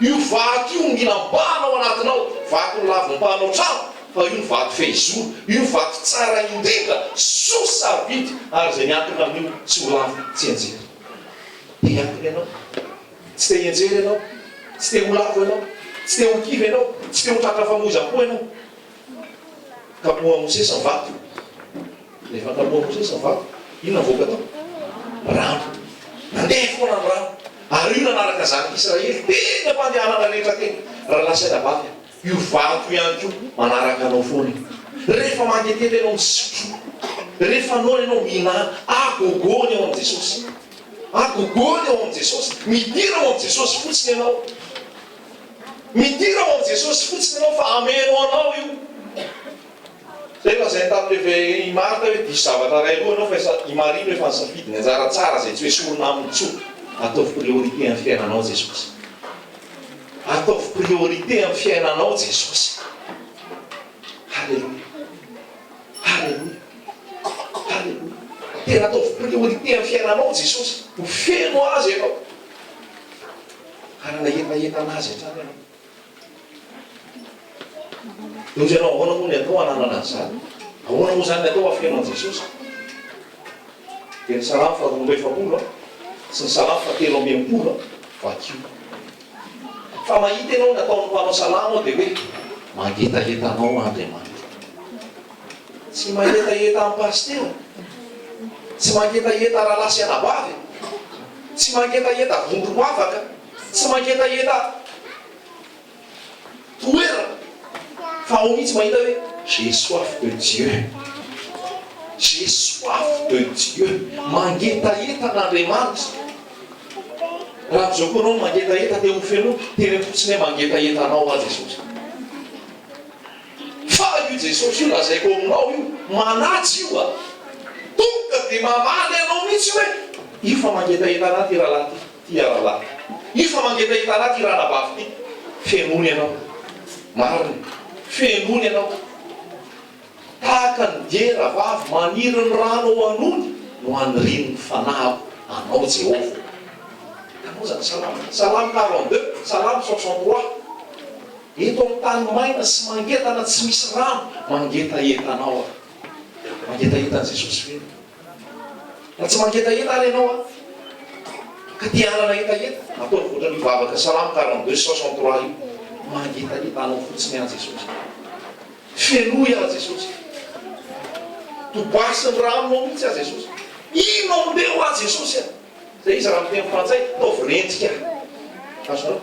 Io vato io mila mibana ao anatinao, vato ny lavim-banao trano, fa io ny vato fehizoro, io ny vato tsara indrindra, soa sarobidy, ary izay miankina amin'io tsy ho lavo tsy enjery. Te hiankina ianao, tsy te hienjery ianao, tsy te ho lavo ianao, tsy te ho kivy ianao, tsy te ho tratra famozam-po ianao. Kapoha Mosesy ny vato. Rehefa kapoha Mosesy ny vato, inona voaka tao? Rano. Nandeha foana ny rano. Ary io nanaraka zanaka Israely tena mpandehanana rehetra teny. Raha lasaina vavy, io vato ihany koa manaraka anao foana. Rehefa mangetely ianao misotro, rehefa anao ianao mihinana, agogony ao amin'ny Jesosy. Agogony ao amin'ny Jesosy. Midira ao amin'ny Jesosy fotsiny ianao. Midira ao amin'ny Jesosy fotsiny ianao fa ameno anao io. Zay lazainy tamin'ilay i Marta hoe diso zavatra ray aloha anao fa i Maria no efa nisafidy ny anjara tsara izay tsy hoe sorona aminy tsoa. Ataovy priorité amin'ny fiainanao Jesosy. Ataovy priorité amin'ny fiainanao Jesosy. Halleluja. Halleluja. Halleluja. Tena ataovy priorité amin'ny fiainanao Jesosy. Ho feno azy ianao. Harana etaetana azy hatrany ianao. Lozy ianao ahoana moa ny atao hananana an'izany? Ahoana moa zany ny atao afeno an'i Jesosy? Dia ny salamo faharoa efapolo sy ny salamo fahatelo amby enimpolo vakio. Fa mahita ianao ny ataon'ny mpanao salamo dia hoe mangetagetanao Andriamanitra. Tsy mangetaheta amin'ny pastera, tsy mangetaheta rahalasy anabavy, tsy mangetaheta vondro afaka, tsy mangetaheta toerana. Fa ao mihitsy mahita hoe j'ai soif de Dieu, j'ai soif de Dieu, mangetaheta n'Andriamanitra. Raha amin'izao koa anao mangetaheta te ho feno, teny fotsiny hoe mangetahetanao a Jesosy. Fa io Jesosy io lazaiko aminao io, manatsy io a. Tonga dia mamaly anao mihitsy hoe io fa mangetaheta ty rahalahy ty rahalahy. Io fa mangetaheta ty rahanabavy ty. Fenony ianao. Marina. Fenony ianao. Tahaka ny diera vavy maniry ny rano ao anony no aniriny ny fanahy anao Jehova. Anao zany salamo. Salamo 42, salamo 63. Eto amin'ny tany maina sy mangetana tsy misy rano, mangetahetanao a. Mangetahetan'i Jesosy feno. Raha tsy mangetaheta ary ianao a, ka tia hanana hetaheta, ataony voatra mivavaka salamo 42, 63 io. Mangetahetanao fotsiny an Jesosy. Fenoy a Jesosy. Tobasy ny ranonao mihitsy a Jesosy. Ino amindeo a Jesosy a. Zay izy raha miteny frantsay, ataovy rentsika.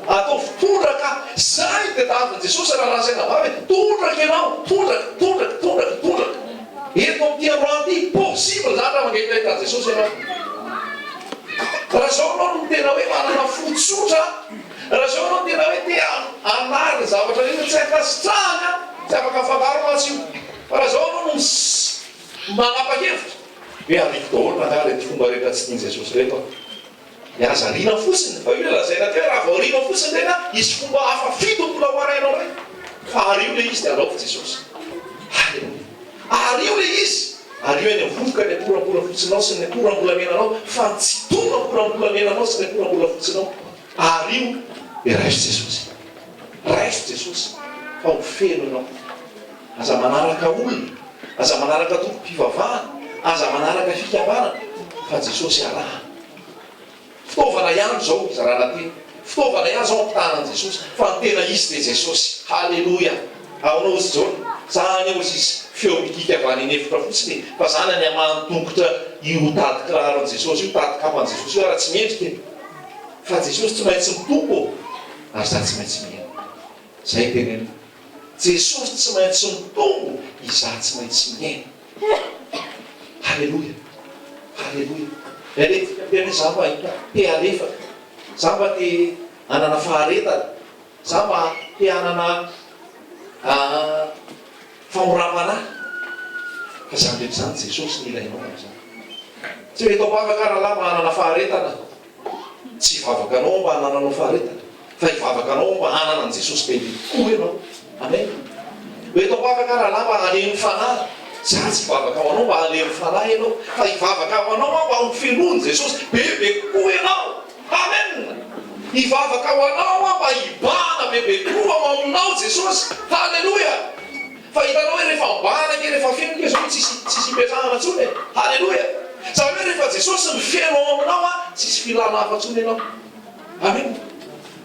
Ataovy tondraka. Zay dia tahavy Jesosy raha lazaina vavy. Tondraka ianao. Tondraka. Eto amin'ity androany ity, possible zany raha mangetaheta Jesosy ianao. Raha zao anao no tena hoe manana fotsotra, raha zao anao tena hoe te hanary ny zavatra rehetra tsy ankasitrahana, tsy afaka afangaro matsy io. Fa raha zao anao no manapa-kevitra hoe ariko daholo na rety fomba rehetra tsy tiany Jesosy rehetra. Miazarina fotsiny, fa io lazaina teo raha vaorina fotsiny tena isy fomba hafa fito-pola ho arainao re. Fa ario le izy dia anaovy Jesosy. Ario le izy. Ario eny vovoka ny akorambola fotsinao sy ny akorambolamenanao, fa tsy tona akorambolamenanao sy ny akorambola fotsinao. Ario dia raiso Jesosy. Raiso Jesosy. Fa ho feno ianao. Aza manaraka olona, aza manaraka tompom-pivavahana, aza manaraka fikavarana, fa Jesosy araha. Fitaovana ihany zao izarana teny. Fitaovana ihany zao ampitanan'i Jesosy. Fa ny tena izy dia Jesosy. Halleluja. Aonao izy zao. Zany ao izy feo mikika avy any efitra fotsiny. Fa zany any amanotongotra io tady kiraron'i Jesosy io, tady kapan'i Jesosy io, raha tsy mendrika. Fa Jesosy tsy maintsy mitombo, ary za tsy maintsy miaina. Zay tenena. Jesosy tsy maintsy mitombo, iza tsy maintsy miaina. Halleluja. Halleluja. Aletika tena za mba te alefaka. Za mba te hanana faharetana. Za mba te hanana famorapana. fa zany rehetra zany Jesosy ny ilainao zany. Tsy hoe tao bavaka rahalahy mba hanana faharetana, tsy hivavaka anao mba hanananao faharetana, fa hivavaka anao mba hanana an' Jesosy bebe koa ianao. Amen. Hoe tao bavaka rahalahy mba halemy fanahy, za tsy hivavaka ao anao mba halemy fanahy ianao, fa hivavaka ao anao mba ho filohan Jesosy bebe koa ianao. Amen. Hivavaka ao anao mba hibahana bebe koa ao aminao Jesosy. Halleloja. Fa hitanao hoe rehefa mibahana ke rehefa feno ke zao tsisy hipetrahana ntsony. Halleloja. Zany hoe rehefa Jesosy mifeno ao aminao tsisy filana hafa ntsony ianao. Amen.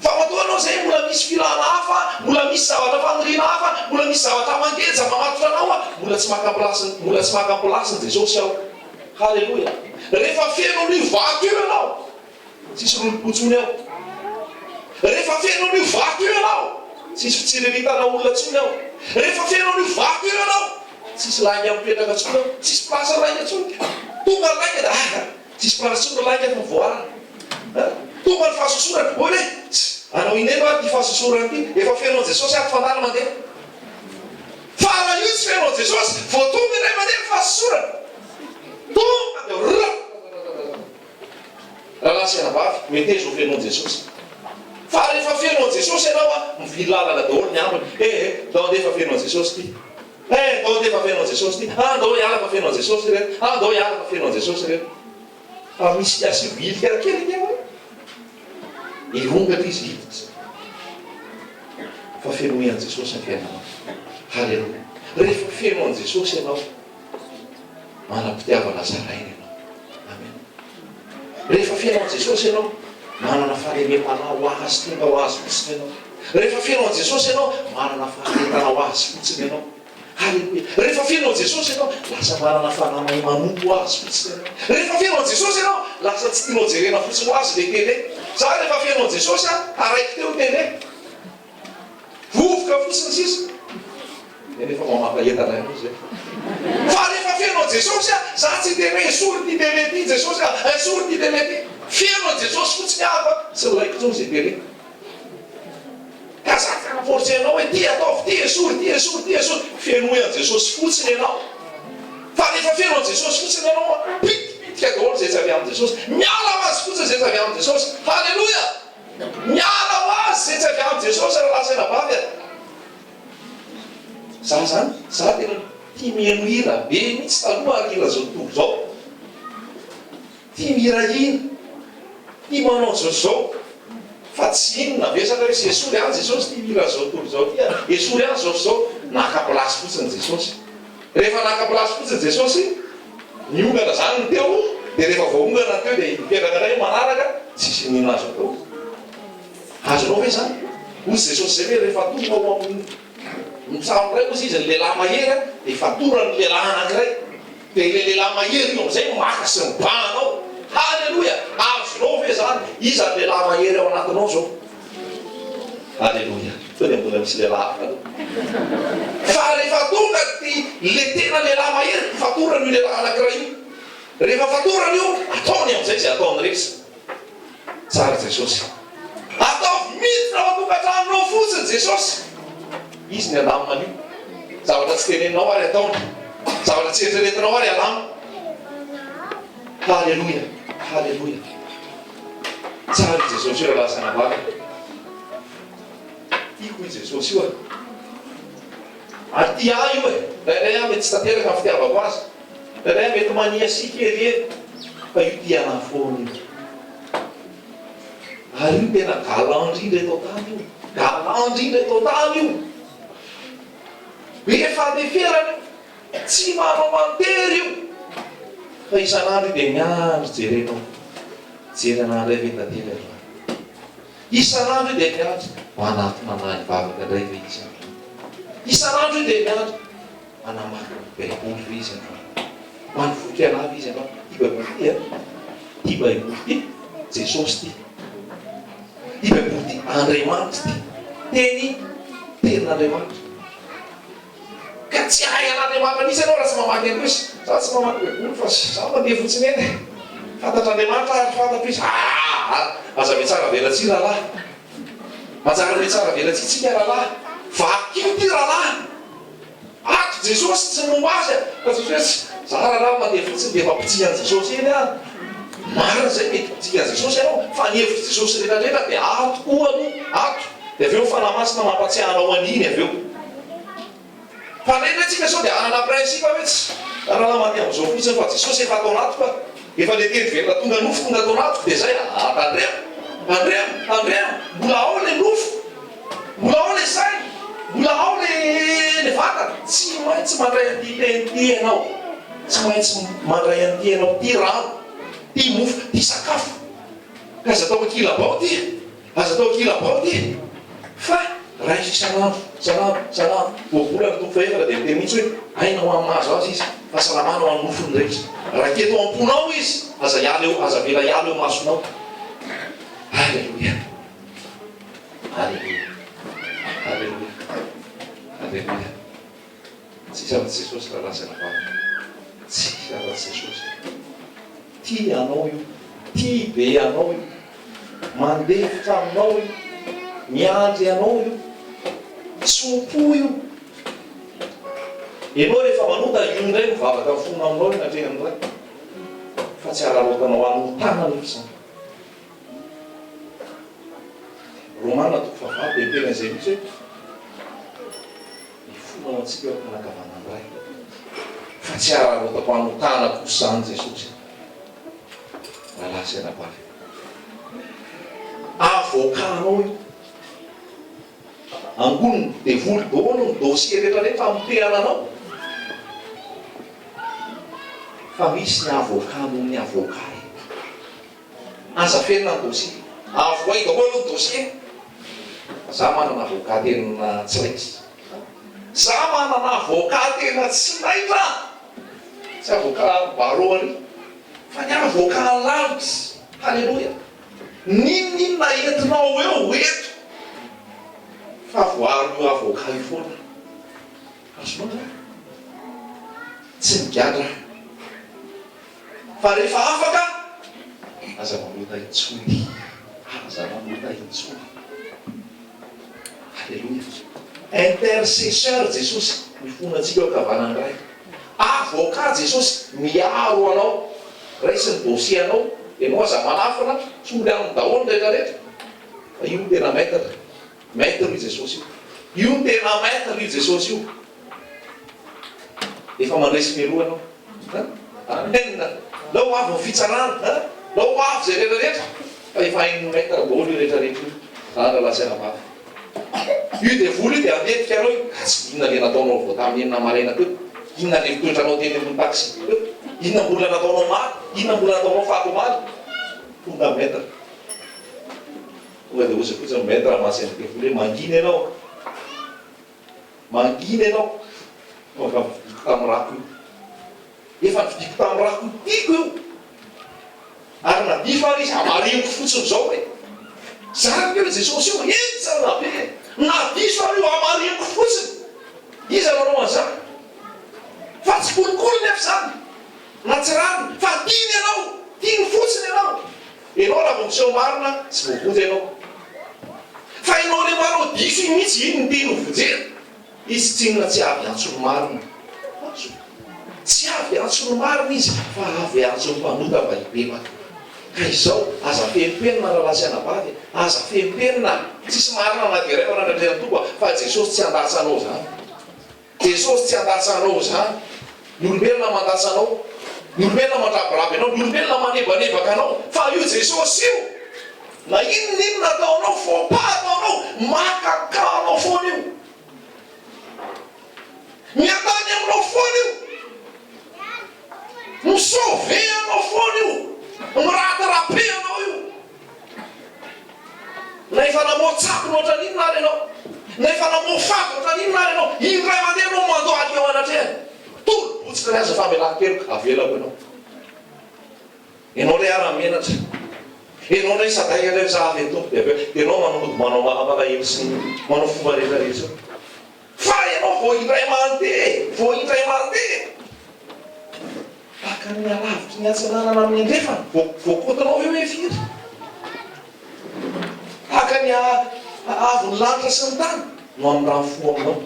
Fa matoa anao zay mbola misy filana hafa, mbola misy zavatra faniriana hafa, mbola misy zavatra mangeja mamatotra anao mbola tsy maka plasiny Jesosy ao. Halleloja. Rehefa feno an'io vato io ianao, tsisy rolom-potsony ao. Rehefa feno an'io vato io ianao, tsisy fitsiriritana olona ntsony ao. Rehefa feno an'io vato io ianao, tsisy lainga mipetraka ntsony ao, tsisy plasa lainga ntsony. Tonga ny lainga da tsisy plasa ntsony lainga fa voarana. Tonga ny fahasosorana hoe anao ineno ty fahasosorana ty, efa fenao Jesosy ato fandala mandeha. Fa raha io tsy fenao Jesosy, vao tonga iray mandeha ny fahasosorana, tonga de rahalahy sy anabavy mety zao fenao Jesosy. Fa rehefa fenao Jesosy ianao mivily lalana daholo ny ambiny. Dao andeha fa fenao Jesosy ty. Dao andeha fa fenao Jesosy ty. Dao hiala fa fenao Jesosy reto. Dao hiala fa fenao Jesosy reto. Fa misy asy vily kerakely eo. Irongatra izy hitatra. Fa fenomean Jesosy ny fiainanao. Halleluja. Rehefa feno an Jesosy ianao, manam-pitiavana zarainy ianao. Amen. Rehefa feno an Jesosy ianao, manana fahalemem-panahy ho azy tonga ho azy fotsiny ianao. Rehefa feno an Jesosy ianao, manana faharetana ho azy fotsiny ianao. Halleluja. Rehefa feno an Jesosy ianao, lasa manana fanamay manompo ho azy fotsiny ianao. Rehefa feno an Jesosy ianao, lasa tsy tianao jerena fotsiny ho azy le tele. Za rehefa feno an Jesosy araiky teo tele. Vovoka fotsiny sisa. Rehefa mamapahentana ianao zay. Fa rehefa feno an Jesosy za tsy tele esory ty tele ty Jesosy esory ty tele ty. Feno an Jesosy fotsiny hafa tsy laiko tsony zay tele. Ka za fortsenao hoe ty ataovy ty esory ty esory ty esory. Fenoy an Jesosy fotsiny ianao. Fa rehefa feno an Jesosy fotsiny ianao pitipitika daholo zay tsy avy amin' Jesosy. Miala ho azy fotsiny zay tsy avy amin' Jesosy. Halleluja. Miala ho azy zay tsy avy amin' Jesosy rahalahy sy anabavy. Za zany, za tena tia mihaino hira be mihitsy taloha ary hira zao tontolo zao. Tia mihirahira, tia manao zao. Fa tsy inona vesaka hoe esory any Jesosy tia mihira zao tontolo zao tia. Esory any zao naka-plasy fotsiny Jesosy. Rehefa naka-plasy fotsiny Jesosy, niongana zany ny teo, dia rehefa voaongana teo dia mipetraka iray manaraka, tsisy nina azo atao. Azonao ve zany? Ozy Jesosy zay hoe rehefa tonga ao amin'ny mitsamo ray ozy izy ny lehilahy mahery dia fatorany lehilahy anankiray. Dia le lehilahy mahery io amin'izay maka sy mibahanao. Halleluja. Azonao ve zany? Iza ny lehilahy mahery ao anatinao zao? Halleluja. Tony mbola misy lehilahy hafa. Fa rehefa tonga le tena lehilahy mahery fatorany io lehilahy anankiray io. Rehefa fatorany io ataony amin'izay zay ataony rehetra. Tsara Jesosy. Ataovy miditra ao an-tokantranonao fotsiny Jesosy. Izy ny alamina an'io. Zavatra tsy teneninao ary ataony. Zavatra tsy eritreretinao ary alamina. Halleluja. Halleluja. Tsara Jesosy io rahalahy sy anabavy. Tiako i Jesosy io ary tia ahy io Ray ahy mety tsy tanteraka ny fitiavako azy. Ray ahy mety mania sikely fa io tia anahy foana io. Ary io tena galant indrindra eto tany io. Galant indrindra eto tany io. Be fandeferany io. Tsy manao mantery io. Fa isan'andro dia miandry jerenao. Jeren'andro ray ve tantely andro. Isan'andro dia miandry manaty manahy vavaka indray ve izy andro. Isan'andro dia miandry manamaka baiboly ve izy andro. Manofoky anavy izy andro. Ty baiboly ty Ty baiboly ty Jesosy ty. Ty baiboly ty Andriamanitra ty. Tenin'Andriamanitra. Ka tsy hay an'Andriamanitra nisy ianao raha tsy mamaky any kosa. Za tsy mamaky baiboly fa za mandeha fotsiny eny. Fantatr'Andriamanitra ary fantatro izy. Aza ve tsara velatsy rahalahy. Manjary ve tsara velatsy tsika rahalahy. Vakio ty rahalahy. ato Jesosy tsy momba azy fa Jesosy zara raha mandeha fotsiny dia efa pitsihan Jesosy eny a marina zay mety pitsihan Jesosy ianao fa ny hevitra Jesosy rehetrarehetra dia ato koa aloha ato dia avy eo fanamasina mampatsiahanao an'iny avy eo fa rehetratsika sao dia anana principe mihitsy raha mandeha amin'izao fotsiny fa Jesosy efa atao anaty fa efa le teny velona tonga nofo tonga atao anaty dia zay tandremo mbola ao le nofo mbola ao le sainy mbola ao le vatana tsy maintsy mandray an'ity tenity ianao tsy maintsy mandray an'ity ianao ty rano ty mofo ty sakafo ka aza atao akilabao ty aza atao akilabao ty fa raha isanandro voabolana tompo faefatra dia miteny mihitsy hoe aina ho amin'ny mahazo azy izy fahasalamana ho amin'ny nofony rehetra raha keto amponao izy aza iala eo aza vela iala eo masonao Alleluia. Alleluia. Alleluia. Alleluia. Tsisy afa-tsy Jesosy raha lasana vavy. Tsisy afa-tsy Jesosy. Tia anao io. Tia be anao io. Mandefitra aminao io. Miandry anao io. Tsompo io. Ianao rehefa manota io indray mivavaka amin'ny fona aminao io natrehany indray. Fa tsy araraotanao anontana io zany. Romana toko fahavalo dia tena izay mihitsy hoe ny fonao antsika eo ampanakavana andray fa tsy araraotako anontana kosa zany Jesosy raha lasy anabary avokanao io angonony dia voly daholo ny dossier rehetrarehetra amitenana anao fa misy ny avokano ny avokay aza fenina ny dossier avoay daholo ny dossier za manana avocat tena tsy raitra za manana avocat tena tsy raitra tsy avocat baroany fa ny avocat lavitra halleloia ninona entinao eo eto fa voaro io avocat io foana azonao tsy migadra fa rehefa afaka aza mamota intsony aza mamota intsony Alleluia. Intercesseur Jesosy mifona antsika eo akavanany ray avocat Jesosy miaro anao raisiny dossier anao ianao aza manafina soly aminy daholo rehetrarehetra fa io tena maître io Jesosy io tena maître io Jesosy io efa mandresy mialoha anao amenina lao avy ny fitsarana lao avy zay rehetrarehetra fa efa hainy maître daholo io rehetrarehetra io zany raha lasana vavy io dia voly io dia andetika anao io tsy inona le nataonao vao tamin'ny enina maraina teo inona le mitoetranao teny amin'ny taxi teo inona mbola nataonao maly inona mbola nataonao fato maly tonga maître tonga dia ozy fotsiny maître rahamasy an'ity voly hoe mangina ianao efa vidiko tamin'ny rako io efa vidiko tamin'ny rako tiako io ary nadifa ary izy amariniko fotsiny zao hoe zany io Jesosy io entsana be nadiso ary io amariniko fotsiny izy anao an'izany fa tsy kolokolo nefa zany na tsy rano fa tiany ianao tiany fotsiny ianao raha vao miseho marina tsy voavoja ianao fa ianao le manao diso iny mihitsy iny ny tiany vojena izy tsy inona tsy avy antsony marina tsy avy antsony marina izy fa avy antsony mpanota vaibebaka ka izao aza fehimpenina raha lasianabavy aza fehimpenina tsisy marina anadiray ao nanatreany tompo fa Jesosy tsy andatsanao zany Jesosy tsy andatsanao zany ny olombelona mandatsanao ny olombelona mandrabiraby anao ny olombelona manebanebaka anao fa io Jesosy io na inona ataonao fompa ataonao makakanao foana io miatany aminao foana io misove anao foana io miratarape anao io na efa namotsako oatra n'inona ary ianao na efa namofato oatra n'inona ary ianao indray mandeha anao mandoaly eo anatrehany tolobotsika ray aza famelan-keloka avelako ianao lay ara-menatra ianao ndray saday ray za avy tompo dia ianao manody manao mahamalaelo sy manao fomba rehetrarehetra fa ianao vao indray mandeha baka ny alavitry ny atsananana amin'ny andrefana voakotinao eo hoe firy baka ny avony lanitra sy ny tany no amin'ny raha fo aminao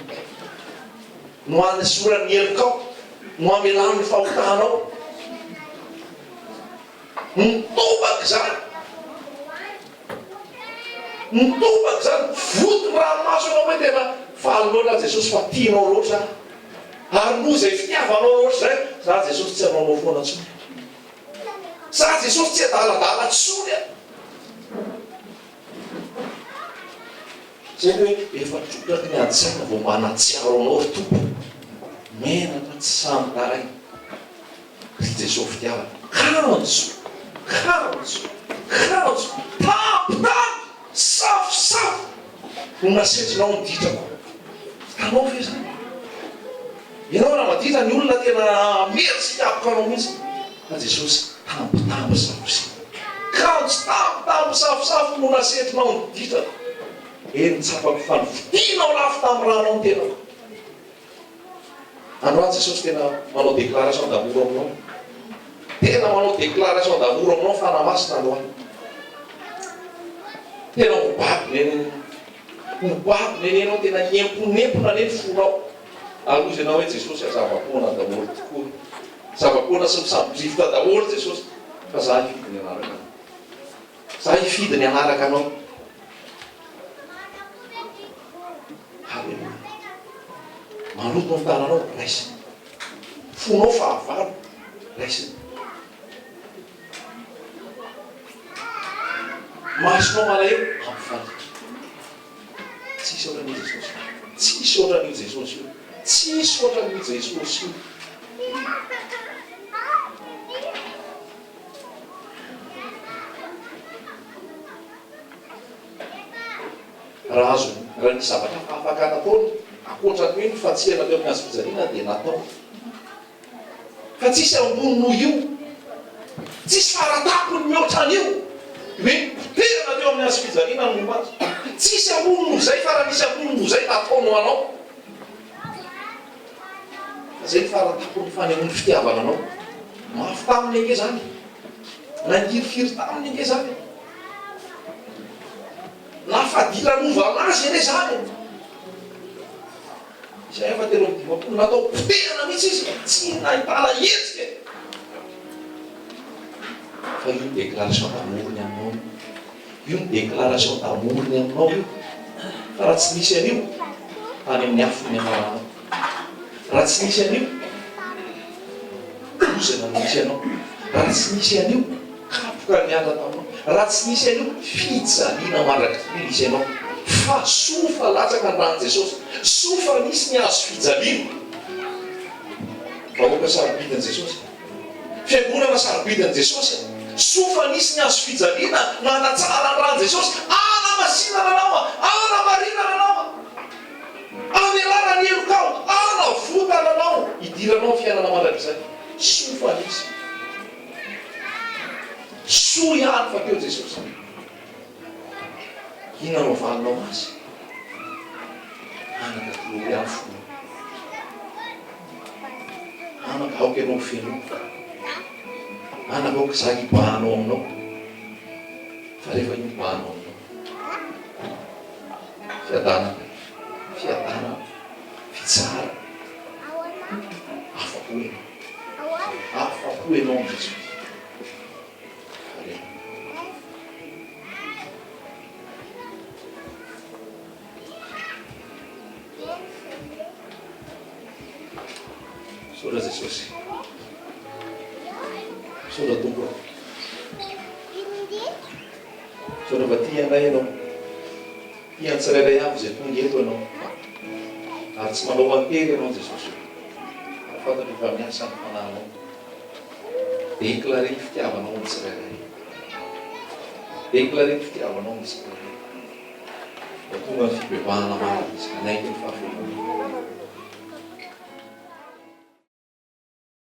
no anesorany helikao, no amelany fahotanao. Mitobaka zany. Mitobaka zany. Voto ranomaso anao hoe tena valonao Jesosy fa tianao loatra. Ary no izay fitiavanao loatra zay, za Jesosy tsy anaonao foana tsony. Za Jesosy tsy adaladala tsony. Zay hoe efa trotraky ny adsaina vao manatsiaro anao ry tompo. Menatra tsy samy taray. Ry Jesosy fitiavana. Kanjo, tampo, safo. No nasetrinao ny ditrako. Tanao fe zany. Ianao raha maditra ny olona tena mery sy tiapaka anao mihitsy. Fa Jesosy tampo, safo. Kanjo, tampo, safo no nasetrinao ny ditrako. Eny tsapako fanofitinao lafo tamin'ny ranao ny tenako. Androany Jesosy tena manao déclaration d'amour aminao. Tena manao déclaration d'amour aminao fanamasina androany. Tena mibabiny eny anao tena empona eny fonao. Alozy ianao hoe Jesosy zava-poana daholo tokoa. Zava-poana sy misamidrivotra daholo Jesosy. Fa za hifidy ny anaraka anao. Za hifidy ny anaraka anao. Halleluja. Maloto ny tananao, raisiny. Fonao fahavalo, raisiny. Masonao malahelo, ampifaly. Tsisy ohatran'io Jesosy. Tsisy ohatran'io Jesosy io. Tsisy ohatran'io Jesosy io. Raha azo, raha ny zavatra afaka nataony, akoatran'ny hoe ny fatsiana teo amin'ny hazofijaliana dia natao. Fa tsisy ambony noho io, tsisy faratapony mihoatran'io, hoe poterana teo amin'ny hazofijaliana no momba azy. Tsisy ambony noho zay, fa raha misy ambony noho zay nataonao anao. Fa zay ny faratapony fanehoany fitiavana anao. Mafy taminy enge zany. Nangirifiry taminy enge zany. Nafadilanova anazy ene zany. Izay efa telo amin'ny dimampolo natao poterana mihitsy izy, tsy nahitana hetsika. Fa io déclaration d'amour-ny aminao. Io ny déclaration d'amour-ny aminao io. Fa raha tsy nisy an'io, tany amin'ny afo ny anaranao. Raha tsy nisy an'io, lozana nisy anao. Raha tsy nisy an'io, kapoka miala taminao. Raha tsy nisy an'io, fijaliana mandrakizay nisy anao. Fa sofa latsaka ny rahan'i Jesosy. Sofa nisy ny azo fijaliana. Vahoaka sarobidin'i Jesosy. Fiangonana sarobidin'i Jesosy. Sofa nisy ny azo fijaliana nanatsara ny rahan'i Jesosy. Ana masinana anao, ana marinana anao. Amelana ny helokao, ana votana anao. Idiranao fiainana mandrakizay. Sofa nisy. So ihany fa teo Jesosy. Ina no valinao azy. Anaka glory ihany fona. Anaka aoka ianao fenao. Anaka aoka za hibahanao aminao. Fa rehefa hibahanao aminao. Fiadana, fitsara. Afa-po enao. Afa-po enao amin'ny Jesosy. Saotra Jesosy. Saotra Tompo. Saotra fa tia anay ianao. Tia ny tsirairay avy izay tonga eto ianao. Ary tsy manao mantery ianao Jesosy. Ary fantatra efa miasa ny fanahinao. Déclaré ny fitiavanao ny tsirairay. Déclaré ny fitiavanao ny tsirairay. Da tonga ny fibebahana maro izy. Anaiky ny fahafelona.